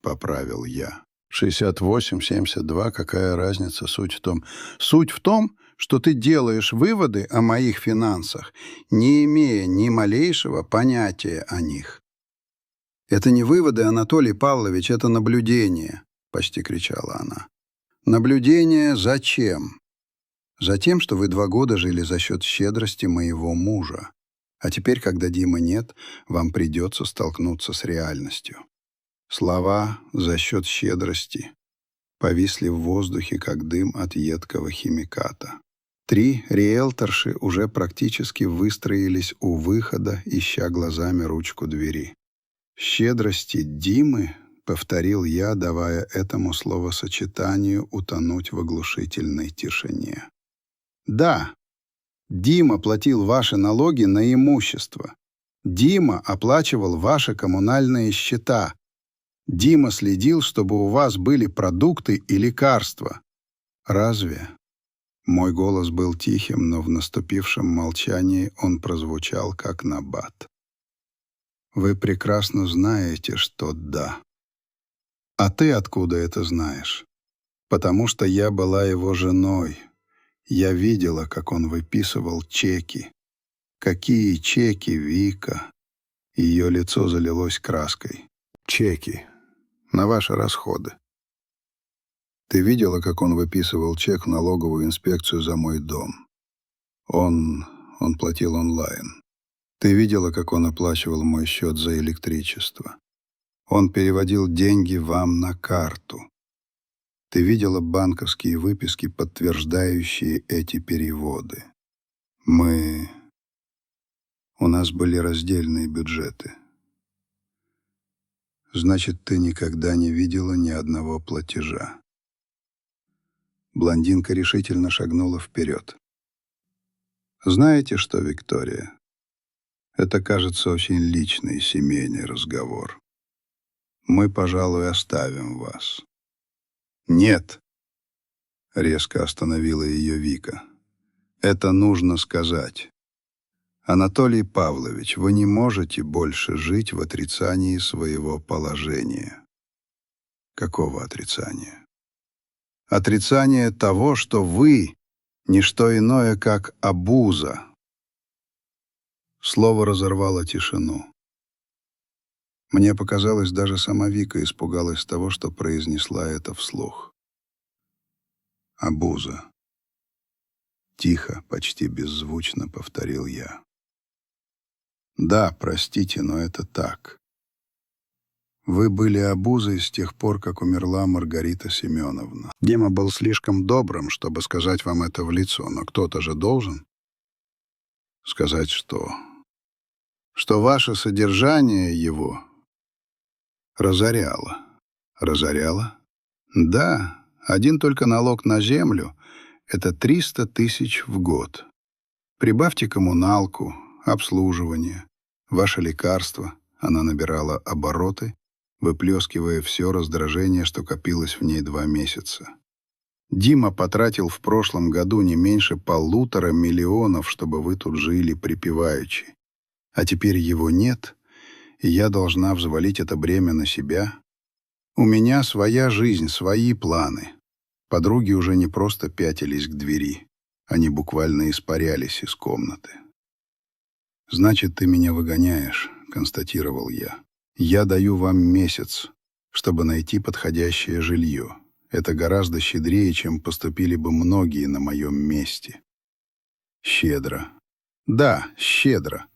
A: поправил я. 68, 72, какая разница, суть в том? Суть в том, что ты делаешь выводы о моих финансах, не имея ни малейшего понятия о них. «Это не выводы, Анатолий Павлович, это наблюдение», — почти кричала она. «Наблюдение зачем? Затем, что вы 2 года жили за счет щедрости моего мужа. А теперь, когда Димы нет, вам придется столкнуться с реальностью». Слова «за счет щедрости» повисли в воздухе, как дым от едкого химиката. 3 риэлторши уже практически выстроились у выхода, ища глазами ручку двери. «Щедрости Димы», — повторил я, давая этому словосочетанию утонуть в оглушительной тишине. «Да, Дима платил ваши налоги на имущество. Дима оплачивал ваши коммунальные счета. Дима следил, чтобы у вас были продукты и лекарства. Разве?» Мой голос был тихим, но в наступившем молчании он прозвучал как набат. «Вы прекрасно знаете, что да. А ты откуда это знаешь? Потому что я была его женой. Я видела, как он выписывал чеки. Какие чеки, Вика?» Ее лицо залилось краской. «Чеки. На ваши расходы. Ты видела, как он выписывал чек в налоговую инспекцию за мой дом? Он платил онлайн. Ты видела, как он оплачивал мой счет за электричество? Он переводил деньги вам на карту. Ты видела банковские выписки, подтверждающие эти переводы? У нас были раздельные бюджеты. Значит, ты никогда не видела ни одного платежа». Блондинка решительно шагнула вперед. «Знаете что, Виктория? Это, кажется, очень личный семейный разговор. Мы, пожалуй, оставим вас». «Нет!» — резко остановила ее Вика. «Это нужно сказать. Анатолий Павлович, вы не можете больше жить в отрицании своего положения». «Какого отрицания?» «Отрицание того, что вы — не что иное, как обуза». Слово разорвало тишину. Мне показалось, даже сама Вика испугалась того, что произнесла это вслух. «Обуза». Тихо, почти беззвучно повторил я. «Да, простите, но это так. Вы были обузой с тех пор, как умерла Маргарита Семеновна. Дима был слишком добрым, чтобы сказать вам это в лицо, но кто-то же должен сказать, что ваше содержание его разоряло». «Разоряло?» «Да, один только налог на землю — это 300 тысяч в год. Прибавьте коммуналку, обслуживание, ваше лекарство». Она набирала обороты, выплескивая все раздражение, что копилось в ней 2 месяца. «Дима потратил в прошлом году не меньше 1,5 миллиона, чтобы вы тут жили припеваючи. А теперь его нет, и я должна взвалить это бремя на себя. У меня своя жизнь, свои планы». Подруги уже не просто пятились к двери, они буквально испарялись из комнаты. «Значит, ты меня выгоняешь», — констатировал я. Я даю вам месяц, чтобы найти подходящее жилье. Это гораздо щедрее, чем поступили бы многие на моем месте. Щедро. Да, щедро.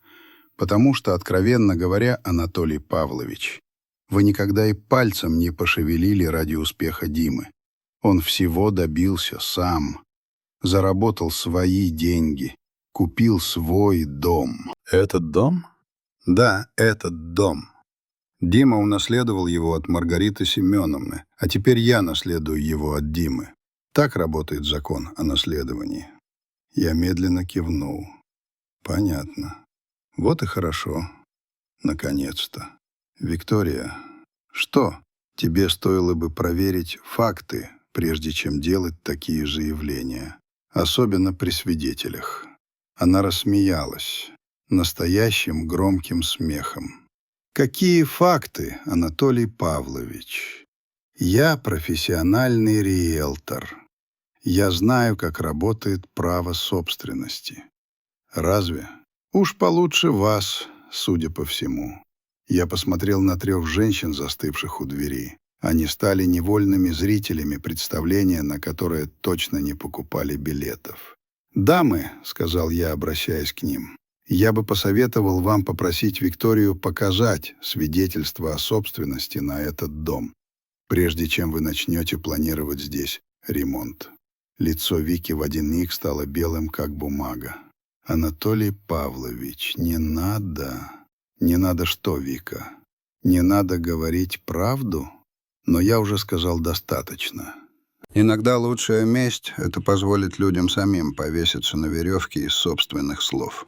A: Потому что, откровенно говоря, Анатолий Павлович, вы никогда и пальцем не пошевелили ради успеха Димы. Он всего добился сам. Заработал свои деньги. Купил свой дом.
B: Этот дом?
A: Да, этот дом. Дима унаследовал его от Маргариты Семеновны, а теперь я наследую его от Димы. Так работает закон о наследовании. Я медленно кивнул. Понятно. Вот и хорошо. Наконец-то. Виктория, что? Тебе стоило бы проверить факты, прежде чем делать такие заявления. Особенно при свидетелях. Она рассмеялась. Настоящим громким смехом. Какие факты, Анатолий Павлович? Я профессиональный риэлтор. Я знаю, как работает право собственности. Разве? Уж получше вас, судя по всему. Я посмотрел на 3 женщин, застывших у двери. Они стали невольными зрителями представления, на которое точно не покупали билетов. «Дамы», — сказал я, обращаясь к ним, — «я бы посоветовал вам попросить Викторию показать свидетельство о собственности на этот дом, прежде чем вы начнете планировать здесь ремонт». Лицо Вики в один миг стало белым, как бумага. «Анатолий Павлович, не надо». «Не надо что, Вика? Не надо говорить правду?» Но я уже сказал достаточно. Иногда лучшая месть — это позволить людям самим повеситься на веревке из собственных слов.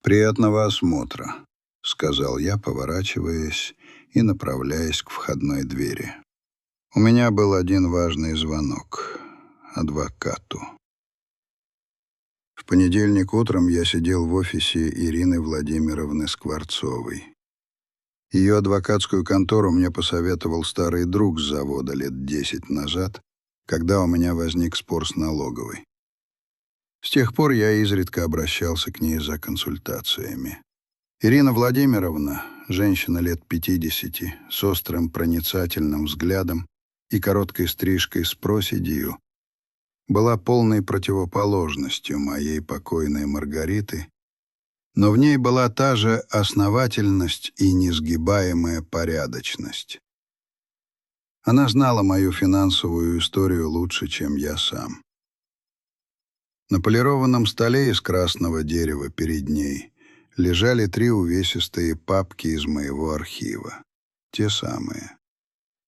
A: «Приятного осмотра», — сказал я, поворачиваясь и направляясь к входной двери. У меня был один важный звонок — адвокату. В понедельник утром я сидел в офисе Ирины Владимировны Скворцовой. Ее адвокатскую контору мне посоветовал старый друг с завода лет 10 назад, когда у меня возник спор с налоговой. С тех пор я изредка обращался к ней за консультациями. Ирина Владимировна, женщина лет 50, с острым проницательным взглядом и короткой стрижкой с проседью, была полной противоположностью моей покойной Маргариты, но в ней была та же основательность и несгибаемая порядочность. Она знала мою финансовую историю лучше, чем я сам. На полированном столе из красного дерева перед ней лежали 3 увесистые папки из моего архива. Те самые.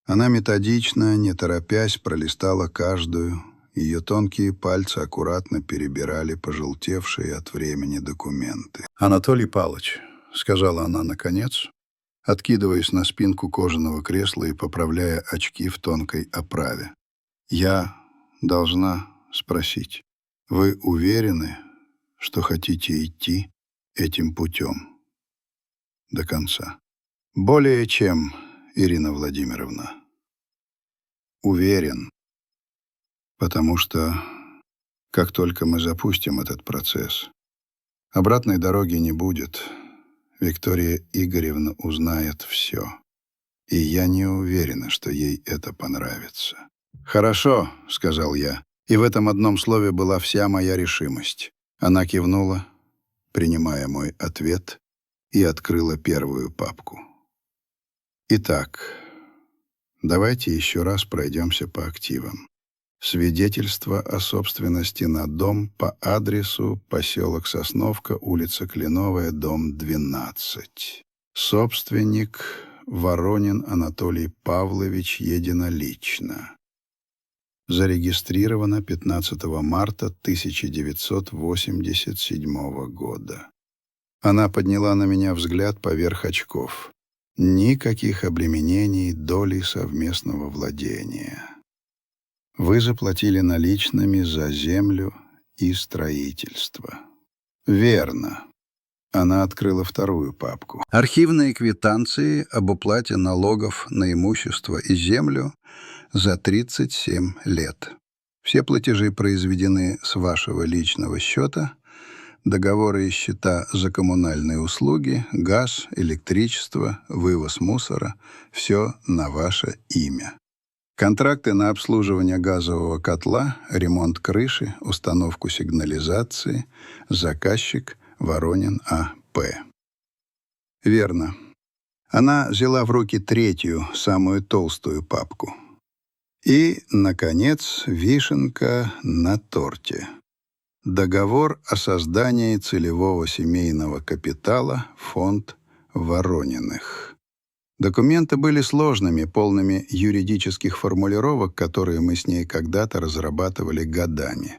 A: Она методично, не торопясь, пролистала каждую. Ее тонкие пальцы аккуратно перебирали пожелтевшие от времени документы. «Анатолий Павлович», — сказала она наконец, откидываясь на спинку кожаного кресла и поправляя очки в тонкой оправе. «Я должна спросить, вы уверены, что хотите идти этим путем до конца?» «Более чем, Ирина Владимировна. Уверен. Потому что, как только мы запустим этот процесс, обратной дороги не будет. Виктория Игоревна узнает все. И я не уверена, что ей это понравится». «Хорошо», — сказал я, и в этом одном слове была вся моя решимость. Она кивнула, принимая мой ответ, и открыла первую папку. «Итак, давайте еще раз пройдемся по активам. Свидетельство о собственности на дом по адресу поселок Сосновка, улица Кленовая, дом 12. Собственник Воронин Анатолий Павлович единолично. Зарегистрировано 15 марта 1987 года». Она подняла на меня взгляд поверх очков. Никаких обременений долей совместного владения. Вы заплатили наличными за землю и строительство. Верно. Она открыла вторую папку. Архивные квитанции об уплате налогов на имущество и землю за 37 лет. Все платежи произведены с вашего личного счета Договоры и счета за коммунальные услуги, газ, электричество, вывоз мусора — все на ваше имя. Контракты на обслуживание газового котла, ремонт крыши, установку сигнализации, заказчик Воронин А.П. Верно. Она взяла в руки третью, самую толстую папку. И, наконец, вишенка на торте. Договор о создании целевого семейного капитала «Фонд Ворониных». Документы были сложными, полными юридических формулировок, которые мы с ней когда-то разрабатывали годами.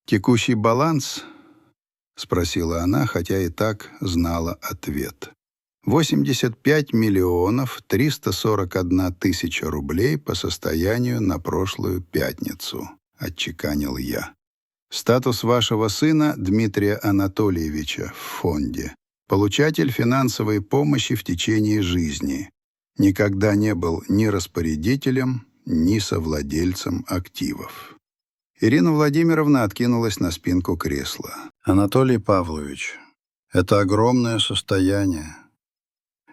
A: «Текущий баланс?» — спросила она, хотя и так знала ответ. 85 миллионов 341 тысяча рублей по состоянию на прошлую пятницу, отчеканил я. Статус вашего сына Дмитрия Анатольевича в фонде. Получатель финансовой помощи в течение жизни. Никогда не был ни распорядителем, ни совладельцем активов. Ирина Владимировна откинулась на спинку кресла. Анатолий Павлович, это огромное состояние.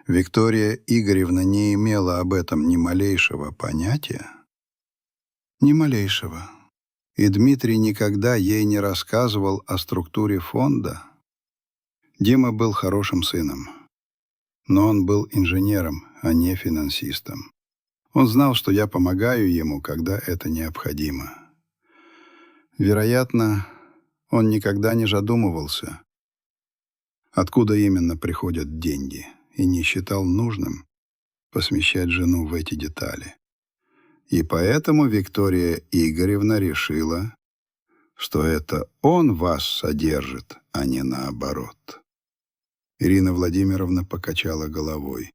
A: Виктория Игоревна не имела об этом ни малейшего понятия? Ни малейшего. И Дмитрий никогда ей не рассказывал о структуре фонда. Дима был хорошим сыном. Но он был инженером, а не финансистом. Он знал, что я помогаю ему, когда это необходимо. Вероятно, он никогда не задумывался, откуда именно приходят деньги, и не считал нужным посвящать жену в эти детали. И поэтому Виктория Игоревна решила, что это он вас содержит, а не наоборот. Ирина Владимировна покачала головой.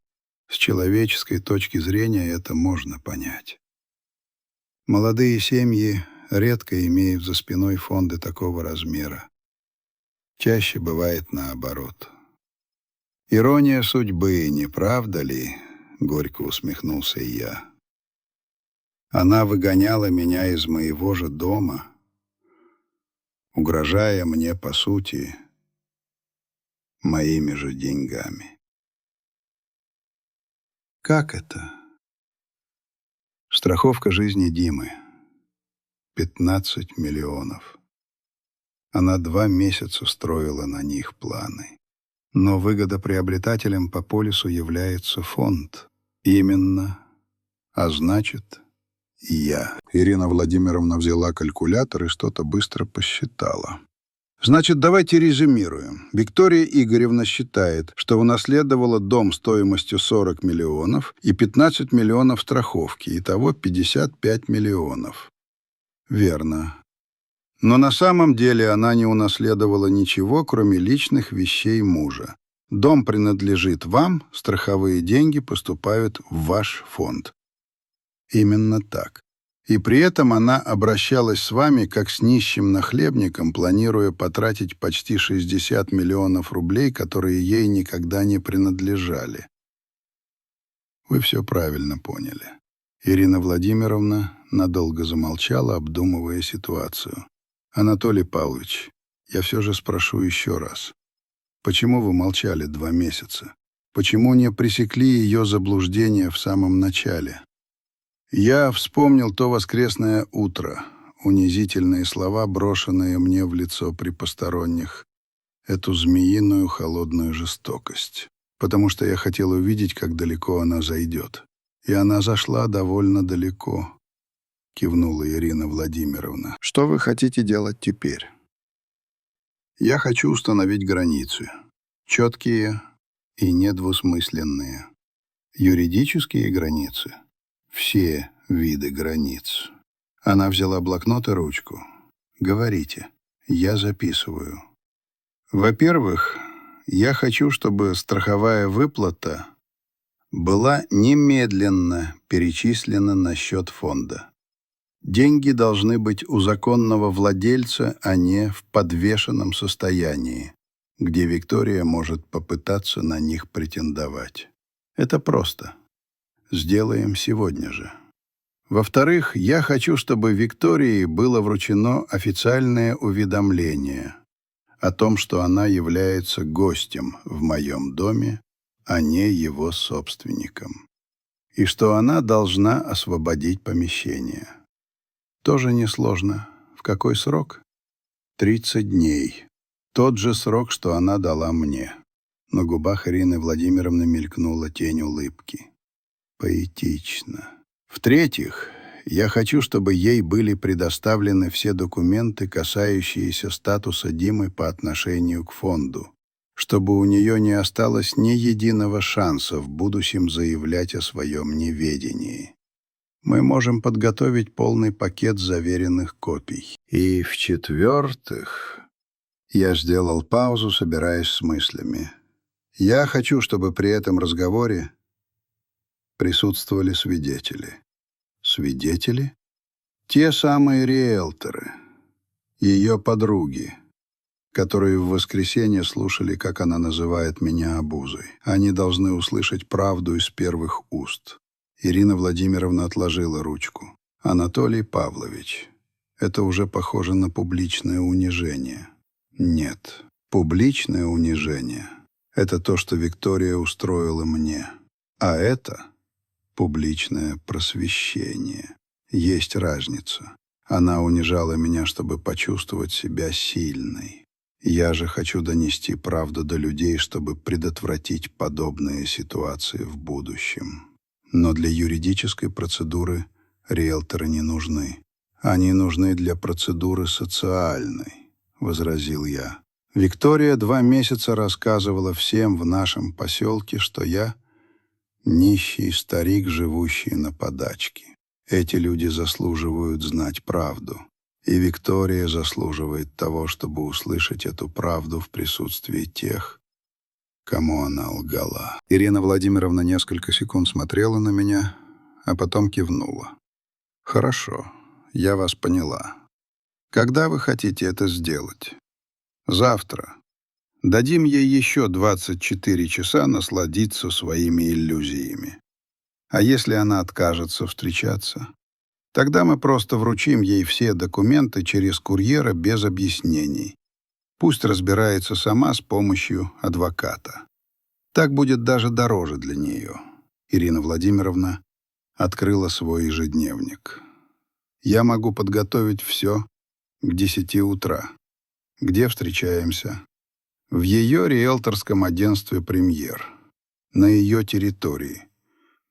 A: С человеческой точки зрения это можно понять. Молодые семьи редко имеют за спиной фонды такого размера. Чаще бывает наоборот. «Ирония судьбы, не правда ли?» — горько усмехнулся я. Она выгоняла меня из моего же дома, угрожая мне, по сути, моими же деньгами. Как это? Страховка жизни Димы. 15 миллионов. Она 2 месяца строила на них планы. Но выгодоприобретателем по полису является фонд. Именно. А значит, я. Ирина Владимировна взяла калькулятор и что-то быстро посчитала. Значит, давайте резюмируем. Виктория Игоревна считает, что унаследовала дом стоимостью 40 миллионов и 15 миллионов страховки. Итого 55 миллионов. Верно. Но на самом деле она не унаследовала ничего, кроме личных вещей мужа. Дом принадлежит вам, страховые деньги поступают в ваш фонд. Именно так. И при этом она обращалась с вами как с нищим нахлебником, планируя потратить почти 60 миллионов рублей, которые ей никогда не принадлежали. Вы все правильно поняли. Ирина Владимировна надолго замолчала, обдумывая ситуацию. Анатолий Павлович, я все же спрошу еще раз. Почему вы молчали 2 месяца? Почему не пресекли ее заблуждение в самом начале? Я вспомнил то воскресное утро, унизительные слова, брошенные мне в лицо при посторонних, эту змеиную холодную жестокость, потому что я хотел увидеть, как далеко она зайдет. И она зашла довольно далеко, кивнула Ирина Владимировна. Что вы хотите делать теперь? Я хочу установить границы, четкие и недвусмысленные. Юридические границы. Все виды границ. Она взяла блокнот и ручку. Говорите, я записываю. Во-первых, я хочу, чтобы страховая выплата была немедленно перечислена на счет фонда. Деньги должны быть у законного владельца, а не в подвешенном состоянии, где Виктория может попытаться на них претендовать. Это просто. Сделаем сегодня же. Во-вторых, я хочу, чтобы Виктории было вручено официальное уведомление о том, что она является гостем в моем доме, а не его собственником, и что она должна освободить помещение. Тоже несложно. В какой срок? 30 дней. Тот же срок, что она дала мне. На губах Ирины Владимировны мелькнула тень улыбки. Поэтично. В-третьих, я хочу, чтобы ей были предоставлены все документы, касающиеся статуса Димы по отношению к фонду, чтобы у нее не осталось ни единого шанса в будущем заявлять о своем неведении. Мы можем подготовить полный пакет заверенных копий. И в-четвертых, я сделал паузу, собираясь с мыслями. Я хочу, чтобы при этом разговоре присутствовали свидетели. Свидетели? Те самые риэлторы, ее подруги, которые в воскресенье слушали, как она называет меня обузой. Они должны услышать правду из первых уст. Ирина Владимировна отложила ручку. Анатолий Павлович, это уже похоже на публичное унижение. Нет, публичное унижение — это то, что Виктория устроила мне. А это публичное просвещение. Есть разница. Она унижала меня, чтобы почувствовать себя сильной. Я же хочу донести правду до людей, чтобы предотвратить подобные ситуации в будущем. Но для юридической процедуры риэлторы не нужны. Они нужны для процедуры социальной, — возразил я. Виктория 2 месяца рассказывала всем в нашем поселке, что я нищий старик, живущий на подачке. Эти люди заслуживают знать правду. И Виктория заслуживает того, чтобы услышать эту правду в присутствии тех, кому она лгала. Ирина Владимировна несколько секунд смотрела на меня, а потом кивнула. «Хорошо, я вас поняла. Когда вы хотите это сделать?» «Завтра. Дадим ей еще 24 часа насладиться своими иллюзиями. А если она откажется встречаться? Тогда мы просто вручим ей все документы через курьера без объяснений. Пусть разбирается сама с помощью адвоката. Так будет даже дороже для нее». Ирина Владимировна открыла свой ежедневник. «Я могу подготовить все к 10 утра. Где встречаемся?» «В ее риэлторском агентстве «Премьер». На ее территории.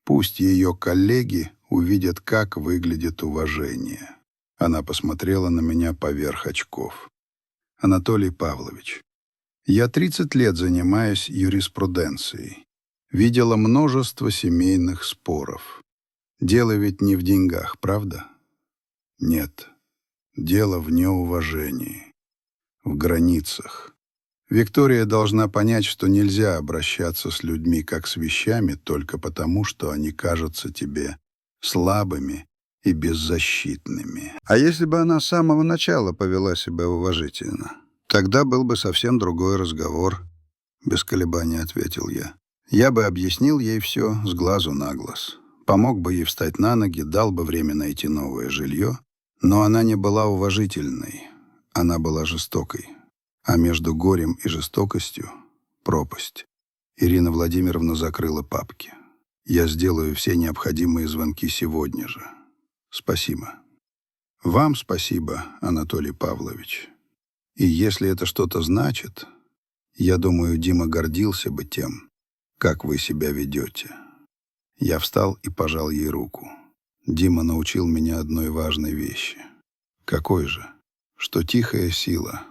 A: Пусть ее коллеги увидят, как выглядит уважение». Она посмотрела на меня поверх очков. «Анатолий Павлович, я 30 лет занимаюсь юриспруденцией. Видела множество семейных споров. Дело ведь не в деньгах, правда? Нет. Дело в неуважении. В границах. Виктория должна понять, что нельзя обращаться с людьми как с вещами только потому, что они кажутся тебе слабыми и беззащитными. А если бы она с самого начала повела себя уважительно, тогда был бы совсем другой разговор, без колебаний ответил я. Я бы объяснил ей все с глазу на глаз, помог бы ей встать на ноги, дал бы время найти новое жилье, но она не была уважительной, она была жестокой. А между горем и жестокостью — пропасть. Ирина Владимировна закрыла папки. Я сделаю все необходимые звонки сегодня же. Спасибо. Вам спасибо, Анатолий Павлович. И если это что-то значит, я думаю, Дима гордился бы тем, как вы себя ведете. Я встал и пожал ей руку. Дима научил меня одной важной вещи. Какой же? Что тихая сила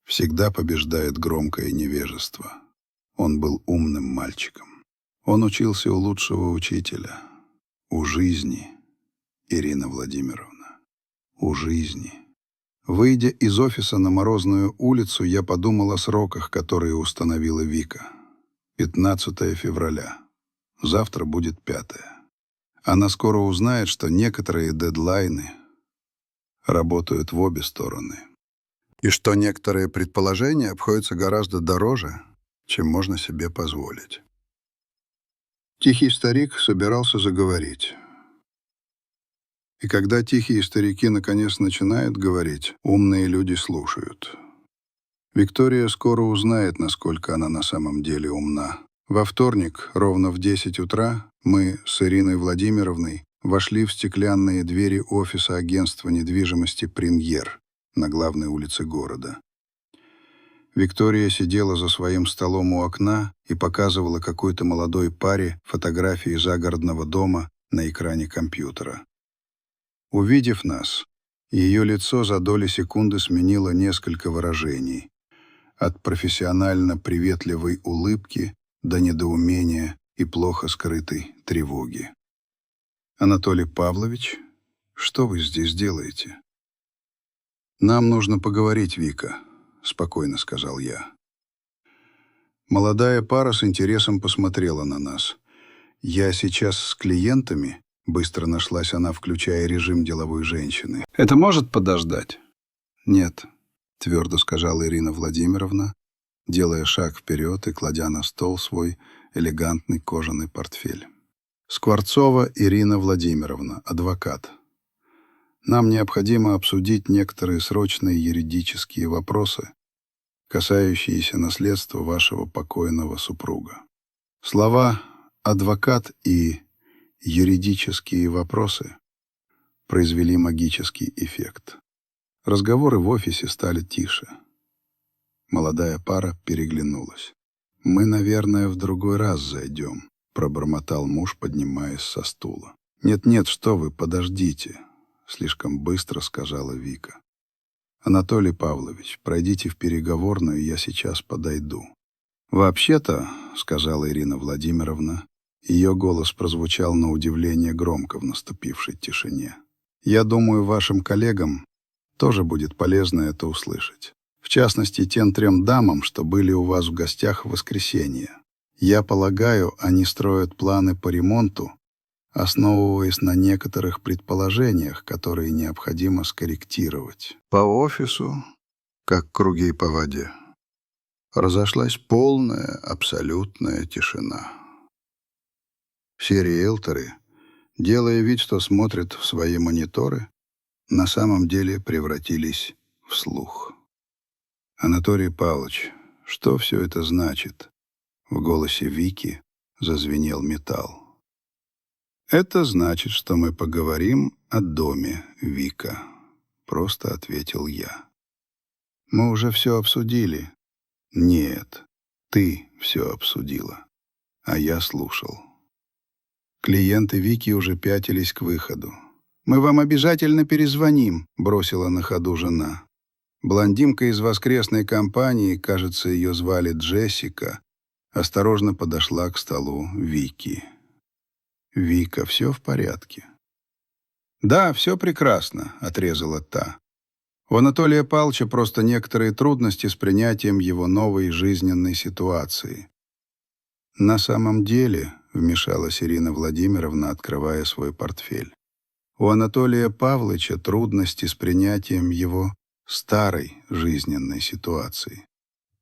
A: всегда побеждает громкое невежество. Он был умным мальчиком. Он учился у лучшего учителя. У жизни, Ирина Владимировна. У жизни. Выйдя из офиса на Морозную улицу, я подумал о сроках, которые установила Вика. 15 февраля. Завтра будет 5. Она скоро узнает, что некоторые дедлайны работают в обе стороны. И что некоторые предположения обходятся гораздо дороже, чем можно себе позволить. Тихий старик собирался заговорить. И когда тихие старики наконец начинают говорить, умные люди слушают. Виктория скоро узнает, насколько она на самом деле умна. Во вторник, ровно в 10 утра, мы с Ириной Владимировной вошли в стеклянные двери офиса агентства недвижимости «Премьер» на главной улице города. Виктория сидела за своим столом у окна и показывала какой-то молодой паре фотографии загородного дома на экране компьютера. Увидев нас, ее лицо за доли секунды сменило несколько выражений. От профессионально приветливой улыбки до недоумения и плохо скрытой тревоги. «Анатолий Павлович, что вы здесь делаете?» «Нам нужно поговорить, Вика», — спокойно сказал я. Молодая пара с интересом посмотрела на нас. «Я сейчас с клиентами?» — быстро нашлась она, включая режим деловой женщины. «Это может подождать?» «Нет», — твердо сказала Ирина Владимировна, делая шаг вперед и кладя на стол свой элегантный кожаный портфель. «Скворцова Ирина Владимировна, адвокат. Нам необходимо обсудить некоторые срочные юридические вопросы, касающиеся наследства вашего покойного супруга». Слова «адвокат» и «юридические вопросы» произвели магический эффект. Разговоры в офисе стали тише. Молодая пара переглянулась. «Мы, наверное, в другой раз зайдем», — пробормотал муж, поднимаясь со стула. «Нет-нет, что вы, подождите», — слишком быстро сказала Вика. «Анатолий Павлович, пройдите в переговорную, я сейчас подойду». «Вообще-то», — сказала Ирина Владимировна, ее голос прозвучал на удивление громко в наступившей тишине. «Я думаю, вашим коллегам тоже будет полезно это услышать. В частности, тем 3 дамам, что были у вас в гостях в воскресенье. Я полагаю, они строят планы по ремонту, основываясь на некоторых предположениях, которые необходимо скорректировать». По офису, как круги по воде, разошлась полная, абсолютная тишина. Все риэлторы, делая вид, что смотрят в свои мониторы, на самом деле превратились в слух. «Анатолий Павлович, что все это значит?» В голосе Вики зазвенел металл. «Это значит, что мы поговорим о доме, Вика», — просто ответил я. «Мы уже все обсудили». «Нет, ты все обсудила, а я слушал». Клиенты Вики уже пятились к выходу. «Мы вам обязательно перезвоним», — бросила на ходу жена. Блондинка из воскресной компании, кажется, ее звали Джессика, осторожно подошла к столу Вики. «Вика, все в порядке?» «Да, все прекрасно», — отрезала та. «У Анатолия Павловича просто некоторые трудности с принятием его новой жизненной ситуации». «На самом деле», — вмешалась Ирина Владимировна, открывая свой портфель, «у Анатолия Павловича трудности с принятием его старой жизненной ситуации».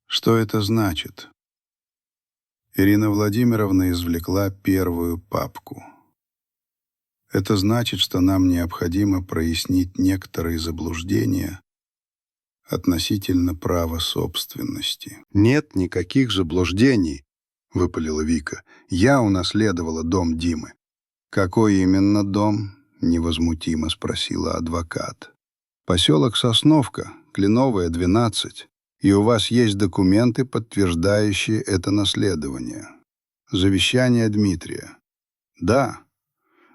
A: «Что это значит?» Ирина Владимировна извлекла первую папку. «Это значит, что нам необходимо прояснить некоторые заблуждения относительно права собственности». «Нет никаких заблуждений», — выпалила Вика. «Я унаследовала дом Димы». «Какой именно дом?» — невозмутимо спросила адвокат. «Поселок Сосновка, Кленовая, 12. И у вас есть документы, подтверждающие это наследование. Завещание Дмитрия». «Да.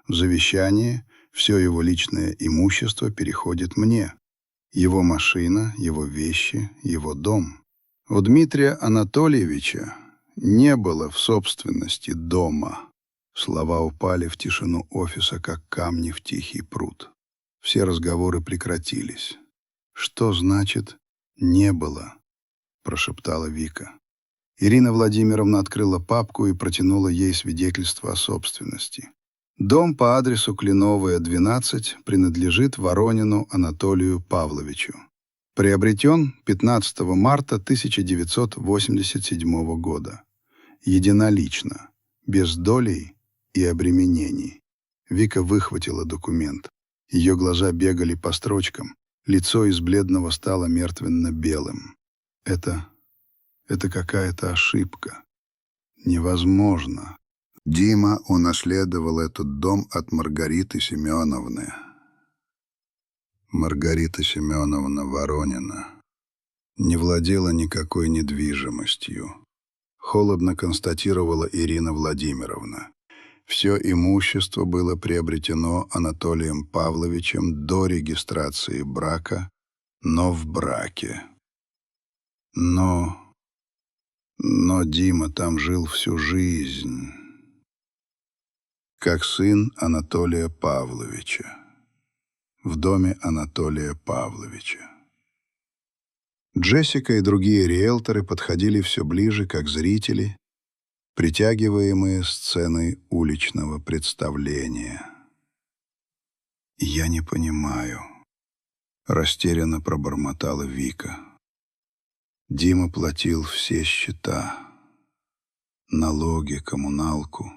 A: В завещании все его личное имущество переходит мне. Его машина, его вещи, его дом. У Дмитрия Анатольевича не было в собственности дома». Слова упали в тишину офиса, как камни в тихий пруд. Все разговоры прекратились. «Что значит «не было»?» — прошептала Вика. Ирина Владимировна открыла папку и протянула ей свидетельство о собственности. «Дом по адресу Кленовая, 12, принадлежит Воронину Анатолию Павловичу. Приобретен 15 марта 1987 года. Единолично, без долей и обременений». Вика выхватила документ. Ее глаза бегали по строчкам, лицо из бледного стало мертвенно-белым. Это какая-то ошибка. Невозможно. Дима унаследовал этот дом от Маргариты Семеновны. Маргарита Семеновна Воронина не владела никакой недвижимостью. Холодно констатировала Ирина Владимировна. Все имущество было приобретено Анатолием Павловичем до регистрации брака, но в браке. Но Дима там жил всю жизнь, как сын Анатолия Павловича, в доме Анатолия Павловича. Джессика и другие риэлторы подходили все ближе, как зрители, притягиваемые сценой уличного представления. «Я не понимаю», — растерянно пробормотала Вика. Дима платил все счета, налоги, коммуналку.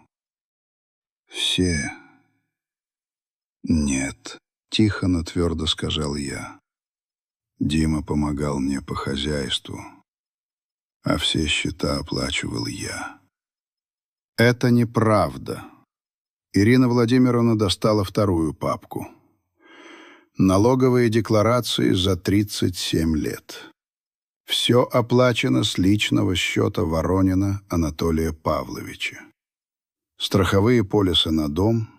A: Все. «Нет», — тихо, но твердо сказал я. Дима помогал мне по хозяйству, а все счета оплачивал я. «Это неправда». Ирина Владимировна достала вторую папку. Налоговые декларации за 37 лет. Все оплачено с личного счета Воронина Анатолия Павловича. Страховые полисы на дом.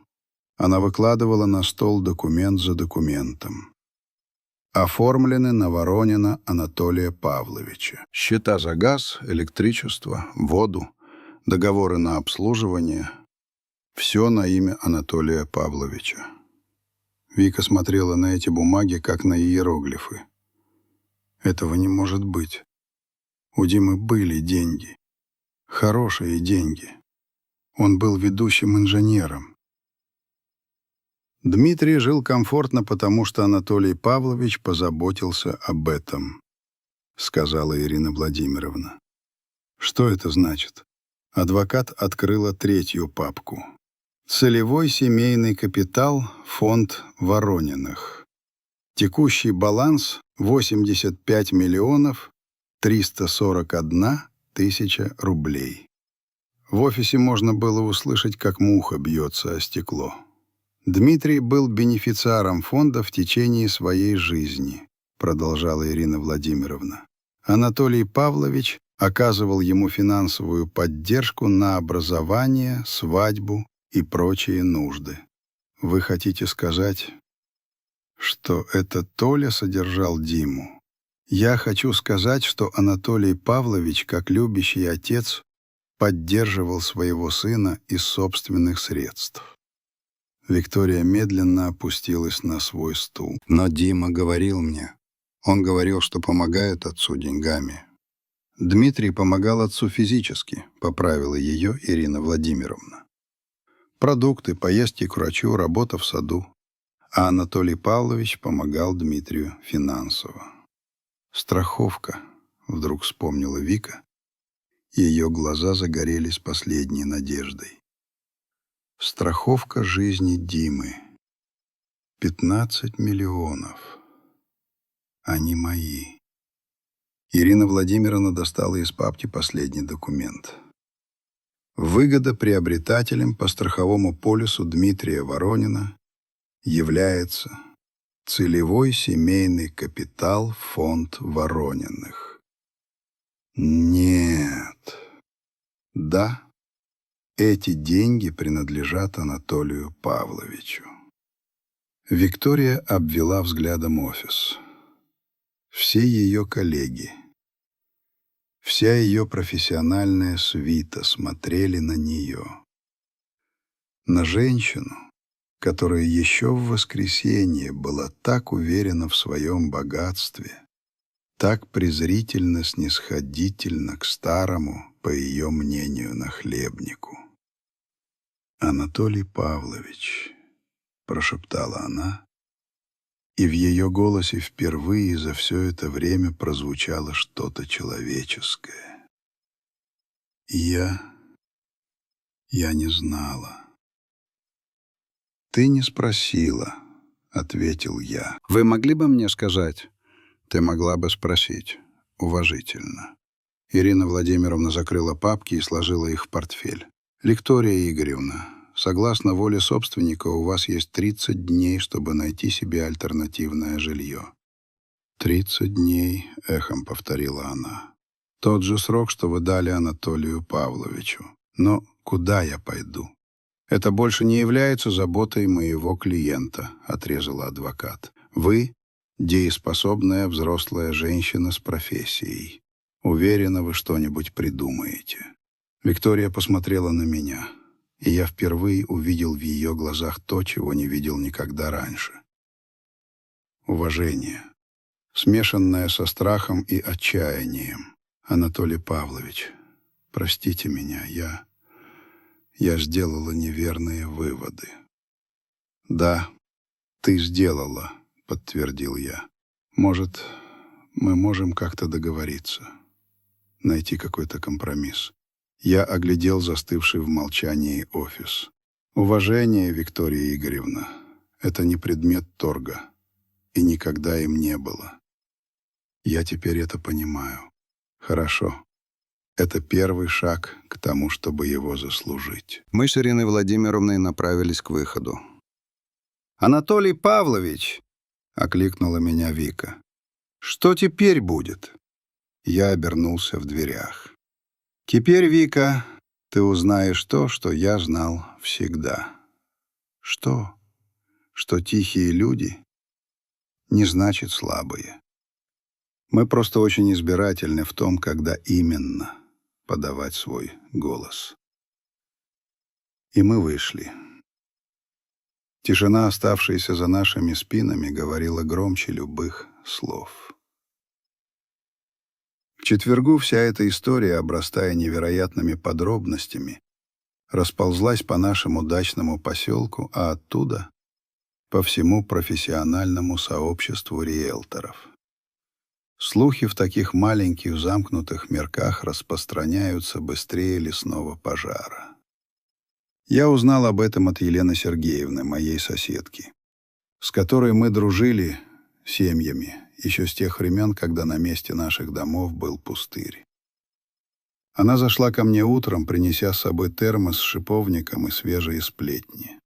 A: Она выкладывала на стол документ за документом. Оформлены на Воронина Анатолия Павловича. Счета за газ, электричество, воду, договоры на обслуживание. Все на имя Анатолия Павловича. Вика смотрела на эти бумаги, как на иероглифы. Этого не может быть. У Димы были деньги. Хорошие деньги. Он был ведущим инженером. Дмитрий жил комфортно, потому что Анатолий Павлович позаботился об этом, сказала Ирина Владимировна. Что это значит? Адвокат открыла третью папку. Целевой семейный капитал, фонд Ворониных. Текущий баланс 85 миллионов 341 тысяча рублей. В офисе можно было услышать, как муха бьется о стекло. Дмитрий был бенефициаром фонда в течение своей жизни, продолжала Ирина Владимировна. Анатолий Павлович оказывал ему финансовую поддержку на образование, свадьбу и прочие нужды. Вы хотите сказать, что это Толя содержал Диму? Я хочу сказать, что Анатолий Павлович, как любящий отец, поддерживал своего сына из собственных средств. Виктория медленно опустилась на свой стул. Но Дима говорил мне. Он говорил, что помогает отцу деньгами. Дмитрий помогал отцу физически, поправила ее Ирина Владимировна. Продукты, поездки к врачу, работа в саду. А Анатолий Павлович помогал Дмитрию финансово. «Страховка», — вдруг вспомнила Вика. Ее глаза загорелись последней надеждой. Страховка жизни Димы. 15 миллионов. Они мои. Ирина Владимировна достала из папки последний документ. Выгода приобретателем по страховому полису Дмитрия Воронина является целевой семейный капитал фонд Ворониных. Нет. Да. Эти деньги принадлежат Анатолию Павловичу. Виктория обвела взглядом офис. Все ее коллеги, вся ее профессиональная свита смотрели на нее. На женщину, которая еще в воскресенье была так уверена в своем богатстве, так презрительно-снисходительно к старому, по ее мнению, нахлебнику. «Анатолий Павлович», — прошептала она, и в ее голосе впервые за все это время прозвучало что-то человеческое. Я не знала. «Ты не спросила», — ответил я. «Вы могли бы мне сказать?» «Ты могла бы спросить. уважительно. Ирина Владимировна закрыла папки и сложила их в портфель. «Виктория Игоревна, согласно воле собственника, у вас есть 30 дней, чтобы найти себе альтернативное жилье». 30 дней», — эхом повторила она. «Тот же срок, что вы дали Анатолию Павловичу. Но куда я пойду?» «Это больше не является заботой моего клиента», — отрезала адвокат. «Вы — дееспособная взрослая женщина с профессией. Уверена, вы что-нибудь придумаете». Виктория посмотрела на меня, и я впервые увидел в ее глазах то, чего не видел никогда раньше. Уважение, смешанное со страхом и отчаянием. «Анатолий Павлович, простите меня, я сделала неверные выводы». «Да, ты сделала», — подтвердил я. «Может, мы можем как-то договориться, найти какой-то компромисс». Я оглядел застывший в молчании офис. «Уважение, Виктория Игоревна, это не предмет торга, и никогда им не было. Я теперь это понимаю. Хорошо. Это первый шаг к тому, чтобы его заслужить». Мы с Ириной Владимировной направились к выходу. «Анатолий Павлович!» — окликнула меня Вика. «Что теперь будет?» Я обернулся в дверях. «Теперь, Вика, ты узнаешь то, что я знал всегда». «Что?» «Что тихие люди не значит слабые. Мы просто очень избирательны в том, когда именно подавать свой голос». И мы вышли. Тишина, оставшаяся за нашими спинами, говорила громче любых слов. К четвергу вся эта история, обрастая невероятными подробностями, расползлась по нашему дачному поселку, а оттуда — по всему профессиональному сообществу риэлторов. Слухи в таких маленьких замкнутых мирках распространяются быстрее лесного пожара. Я узнал об этом от Елены Сергеевны, моей соседки, с которой мы дружили семьями еще с тех времен, когда на месте наших домов был пустырь. Она зашла ко мне утром, принеся с собой термос с шиповником и свежие сплетни.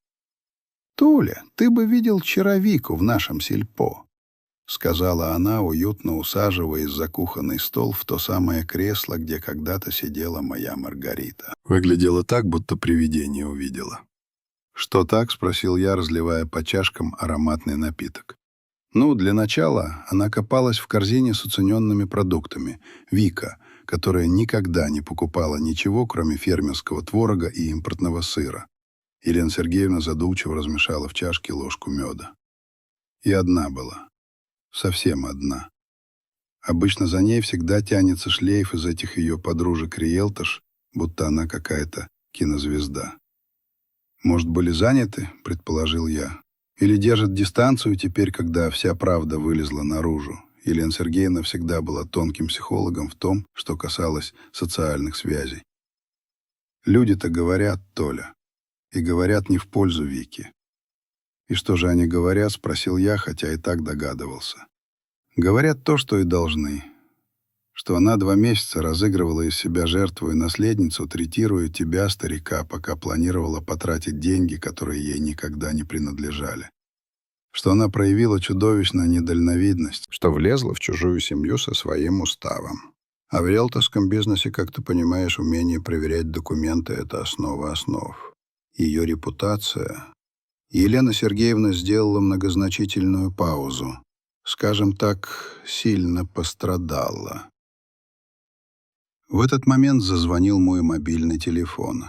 A: «Туля, ты бы видел черовику в нашем сельпо», — сказала она, уютно усаживаясь за кухонный стол в то самое кресло, где когда-то сидела моя Маргарита. Выглядела так, будто привидение увидела. «Что так?» — спросил я, разливая по чашкам ароматный напиток. Ну, для начала она копалась в корзине с уцененными продуктами. Вика, которая никогда не покупала ничего, кроме фермерского творога и импортного сыра. Елена Сергеевна задумчиво размешала в чашке ложку меда. И одна была. Совсем одна. Обычно за ней всегда тянется шлейф из этих ее подружек-риэлторш, будто она какая-то кинозвезда. «Может, были заняты?» — предположил я. «Или держат дистанцию теперь, когда вся правда вылезла наружу?» Елена Сергеевна всегда была тонким психологом в том, что касалось социальных связей. «Люди-то говорят, Толя, и говорят не в пользу Вики». «И что же они говорят?» — спросил я, хотя и так догадывался. «Говорят то, что и должны. Что она 2 месяца разыгрывала из себя жертву и наследницу, третируя тебя, старика, пока планировала потратить деньги, которые ей никогда не принадлежали. Что она проявила чудовищную недальновидность, что влезла в чужую семью со своим уставом. А в риэлторском бизнесе, как ты понимаешь, умение проверять документы — это основа основ. Ее репутация...» Елена Сергеевна сделала многозначительную паузу. Скажем так, сильно пострадала. В этот момент зазвонил мой мобильный телефон.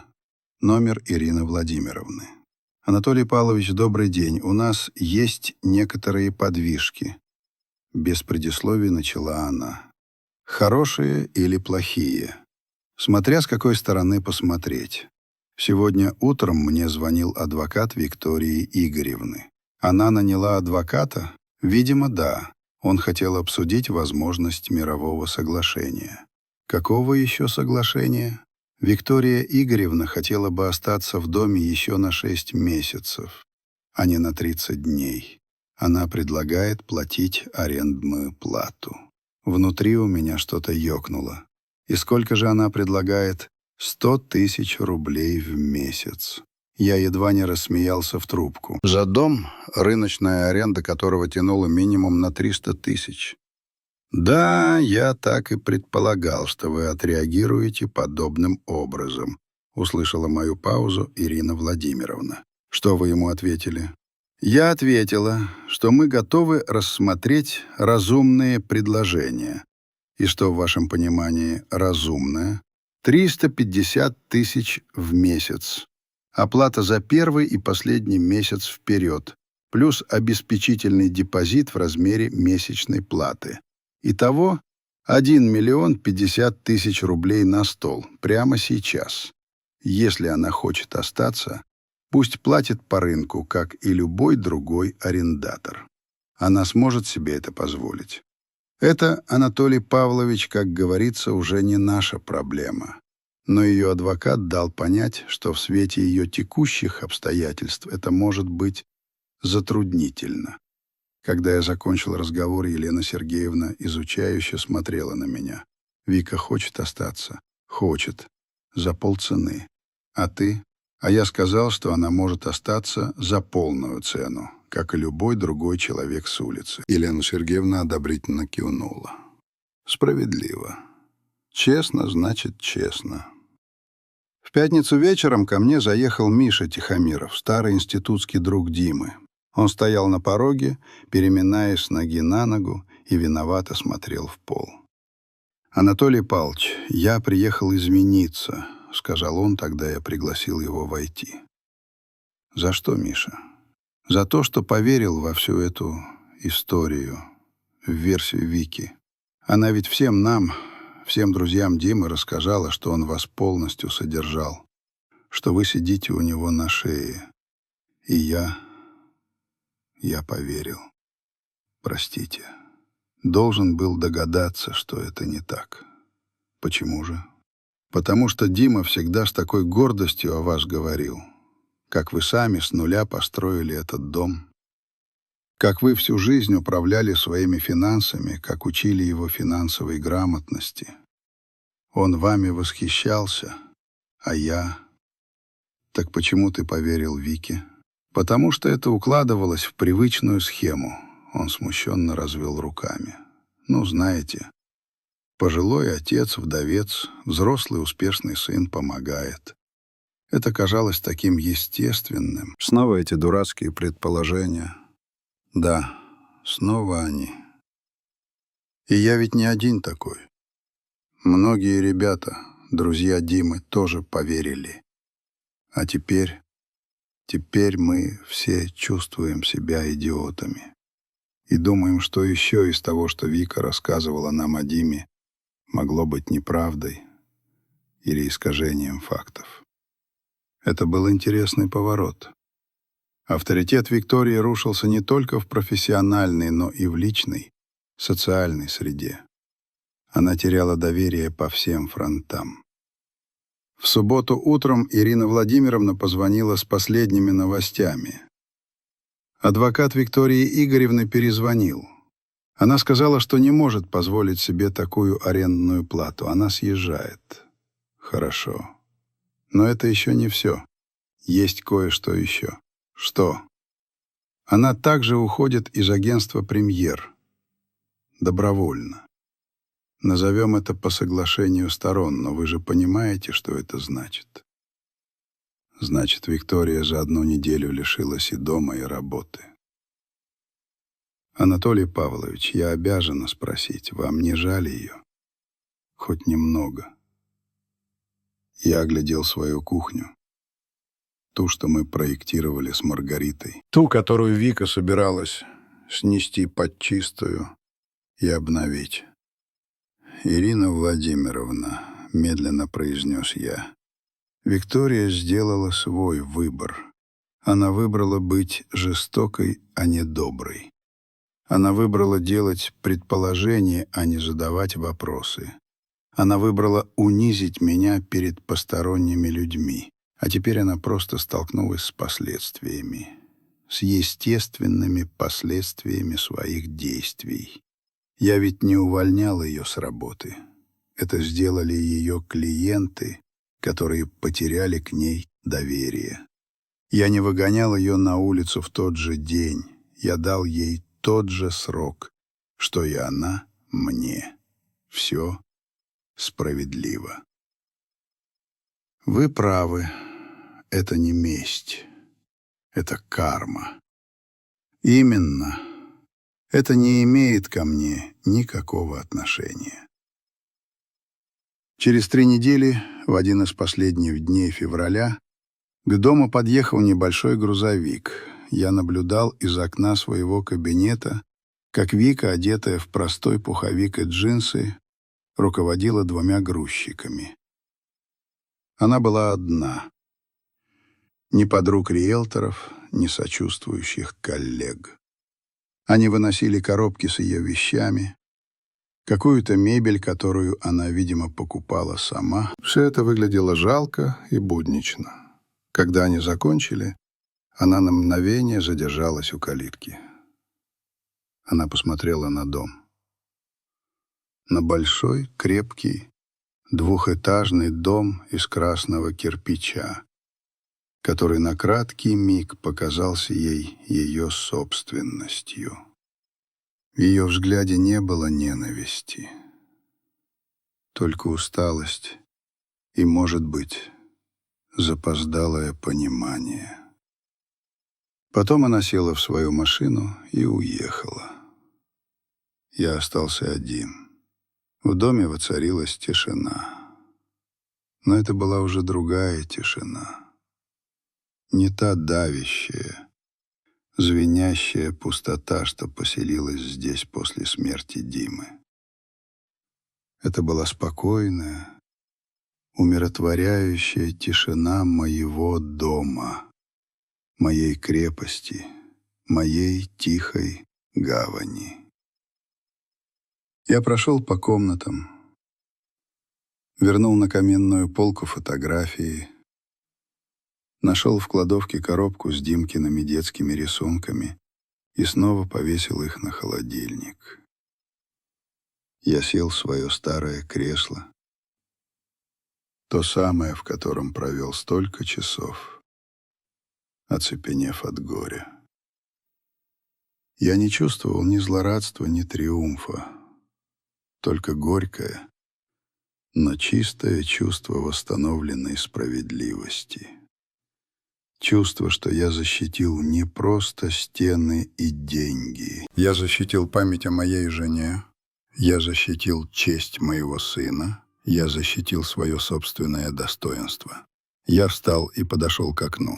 A: Номер Ирины Владимировны. «Анатолий Павлович, добрый день. У нас есть некоторые подвижки». Без предисловий начала она. «Хорошие или плохие? Смотря с какой стороны посмотреть. Сегодня утром мне звонил адвокат Виктории Игоревны. Она наняла адвоката? Видимо, да. Он хотел обсудить возможность мирового соглашения». «Какого еще соглашения?» Виктория Игоревна хотела бы остаться в доме еще на 6 месяцев, а не на 30 дней. Она предлагает платить арендную плату. Внутри у меня что-то ёкнуло. И сколько же она предлагает? 100 тысяч рублей в месяц. Я едва не рассмеялся в трубку. За дом, рыночная аренда которого тянула минимум на 300 тысяч. Да, я так и предполагал, что вы отреагируете подобным образом. Услышала мою паузу Ирина Владимировна. Что вы ему ответили? Я ответила, что мы готовы рассмотреть разумные предложения. И что в вашем понимании разумное? 350 тысяч в месяц. Оплата за первый и последний месяц вперед, плюс обеспечительный депозит в размере месячной платы. Итого 1 миллион 50 тысяч рублей на стол прямо сейчас. Если она хочет остаться, пусть платит по рынку, как и любой другой арендатор. Она сможет себе это позволить. Это, Анатолий Павлович, как говорится, уже не наша проблема. Но ее адвокат дал понять, что в свете ее текущих обстоятельств это может быть затруднительно. Когда я закончил разговор, Елена Сергеевна изучающе смотрела на меня. «Вика хочет остаться?» «Хочет. За полцены. А ты?» А я сказал, что она может остаться за полную цену, как и любой другой человек с улицы. Елена Сергеевна одобрительно кивнула. Справедливо. Честно значит честно. В пятницу вечером ко мне заехал Миша Тихомиров, старый институтский друг Димы. Он стоял на пороге, переминаясь с ноги на ногу, и виновато смотрел в пол. «Анатолий Павлович, я приехал извиниться», — сказал он, тогда я пригласил его войти. «За что, Миша?» «За то, что поверил во всю эту историю, в версию Вики. Она ведь всем нам, всем друзьям Димы рассказала, что он вас полностью содержал, что вы сидите у него на шее. И я поверил. Простите. Должен был догадаться, что это не так. Почему же? Потому что Дима всегда с такой гордостью о вас говорил, как вы сами с нуля построили этот дом, как вы всю жизнь управляли своими финансами, как учили его финансовой грамотности. Он вами восхищался, а я... Так почему ты поверил Вике? Потому что это укладывалось в привычную схему. Он смущенно развел руками. Ну, знаете, пожилой отец, вдовец, взрослый успешный сын помогает. Это казалось таким естественным. Снова эти дурацкие предположения. Да, снова они. И я ведь не один такой. Многие ребята, друзья Димы, тоже поверили. А теперь мы все чувствуем себя идиотами. И думаем, что еще из того, что Вика рассказывала нам о Диме, могло быть неправдой или искажением фактов. Это был интересный поворот. Авторитет Виктории рушился не только в профессиональной, но и в личной, социальной среде. Она теряла доверие по всем фронтам. В субботу утром Ирина Владимировна позвонила с последними новостями. Адвокат Виктории Игоревны перезвонил. Она сказала, что не может позволить себе такую арендную плату. Она съезжает. Хорошо. Но это еще не все. Есть кое-что еще. Что? Она также уходит из агентства «Премьер». Добровольно. Назовем это по соглашению сторон, но вы же понимаете, что это значит. Значит, Виктория за одну неделю лишилась и дома, и работы. Анатолий Павлович, я обязана спросить, вам не жаль ее? Хоть немного. Я оглядел свою кухню. Ту, что мы проектировали с Маргаритой. Ту, которую Вика собиралась снести под чистую и обновить. «Ирина Владимировна», — медленно произнес я, — «Виктория сделала свой выбор. Она выбрала быть жестокой, а не доброй. Она выбрала делать предположения, а не задавать вопросы. Она выбрала унизить меня перед посторонними людьми. А теперь она просто столкнулась с последствиями, с естественными последствиями своих действий. Я ведь не увольнял ее с работы. Это сделали ее клиенты, которые потеряли к ней доверие. Я не выгонял ее на улицу в тот же день. Я дал ей тот же срок, что и она мне. Все справедливо. Вы правы. Это не месть. Это карма. Именно. Это не имеет ко мне никакого отношения. Через 3 недели, в один из последних дней февраля, к дому подъехал небольшой грузовик. Я наблюдал из окна своего кабинета, как Вика, одетая в простой пуховик и джинсы, руководила 2 грузчиками. Она была одна. Ни подруг риэлторов, ни сочувствующих коллег. Они выносили коробки с ее вещами, какую-то мебель, которую она, видимо, покупала сама. Все это выглядело жалко и буднично. Когда они закончили, она на мгновение задержалась у калитки. Она посмотрела на дом. На большой, крепкий, 2-этажный дом из красного кирпича, который на краткий миг показался ей ее собственностью. В ее взгляде не было ненависти, только усталость и, может быть, запоздалое понимание. Потом она села в свою машину и уехала. Я остался один. В доме воцарилась тишина. Но это была уже другая тишина. Не та давящая, звенящая пустота, что поселилась здесь после смерти Димы. Это была спокойная, умиротворяющая тишина моего дома, моей крепости, моей тихой гавани. Я прошел по комнатам, вернул на каменную полку фотографии, нашел в кладовке коробку с Димкиными детскими рисунками и снова повесил их на холодильник. Я сел в свое старое кресло, то самое, в котором провел столько часов, оцепенев от горя. Я не чувствовал ни злорадства, ни триумфа, только горькое, но чистое чувство восстановленной справедливости. Чувство, что я защитил не просто стены и деньги. Я защитил память о моей жене. Я защитил честь моего сына. Я защитил свое собственное достоинство. Я встал и подошел к окну.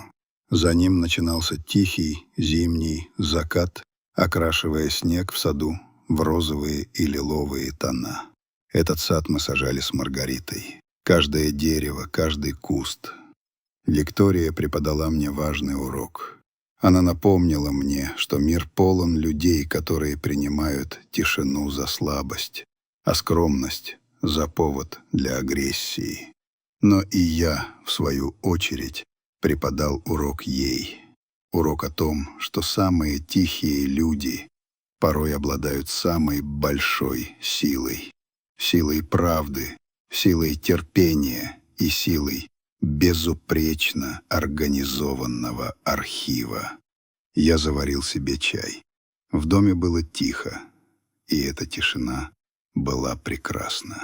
A: За ним начинался тихий зимний закат, окрашивая снег в саду в розовые и лиловые тона. Этот сад мы сажали с Маргаритой. Каждое дерево, каждый куст. Виктория преподала мне важный урок. Она напомнила мне, что мир полон людей, которые принимают тишину за слабость, а скромность — за повод для агрессии. Но и я, в свою очередь, преподал урок ей. Урок о том, что самые тихие люди порой обладают самой большой силой. Силой правды, силой терпения и силой безупречно организованного архива. Я заварил себе чай. В доме было тихо, и эта тишина была прекрасна.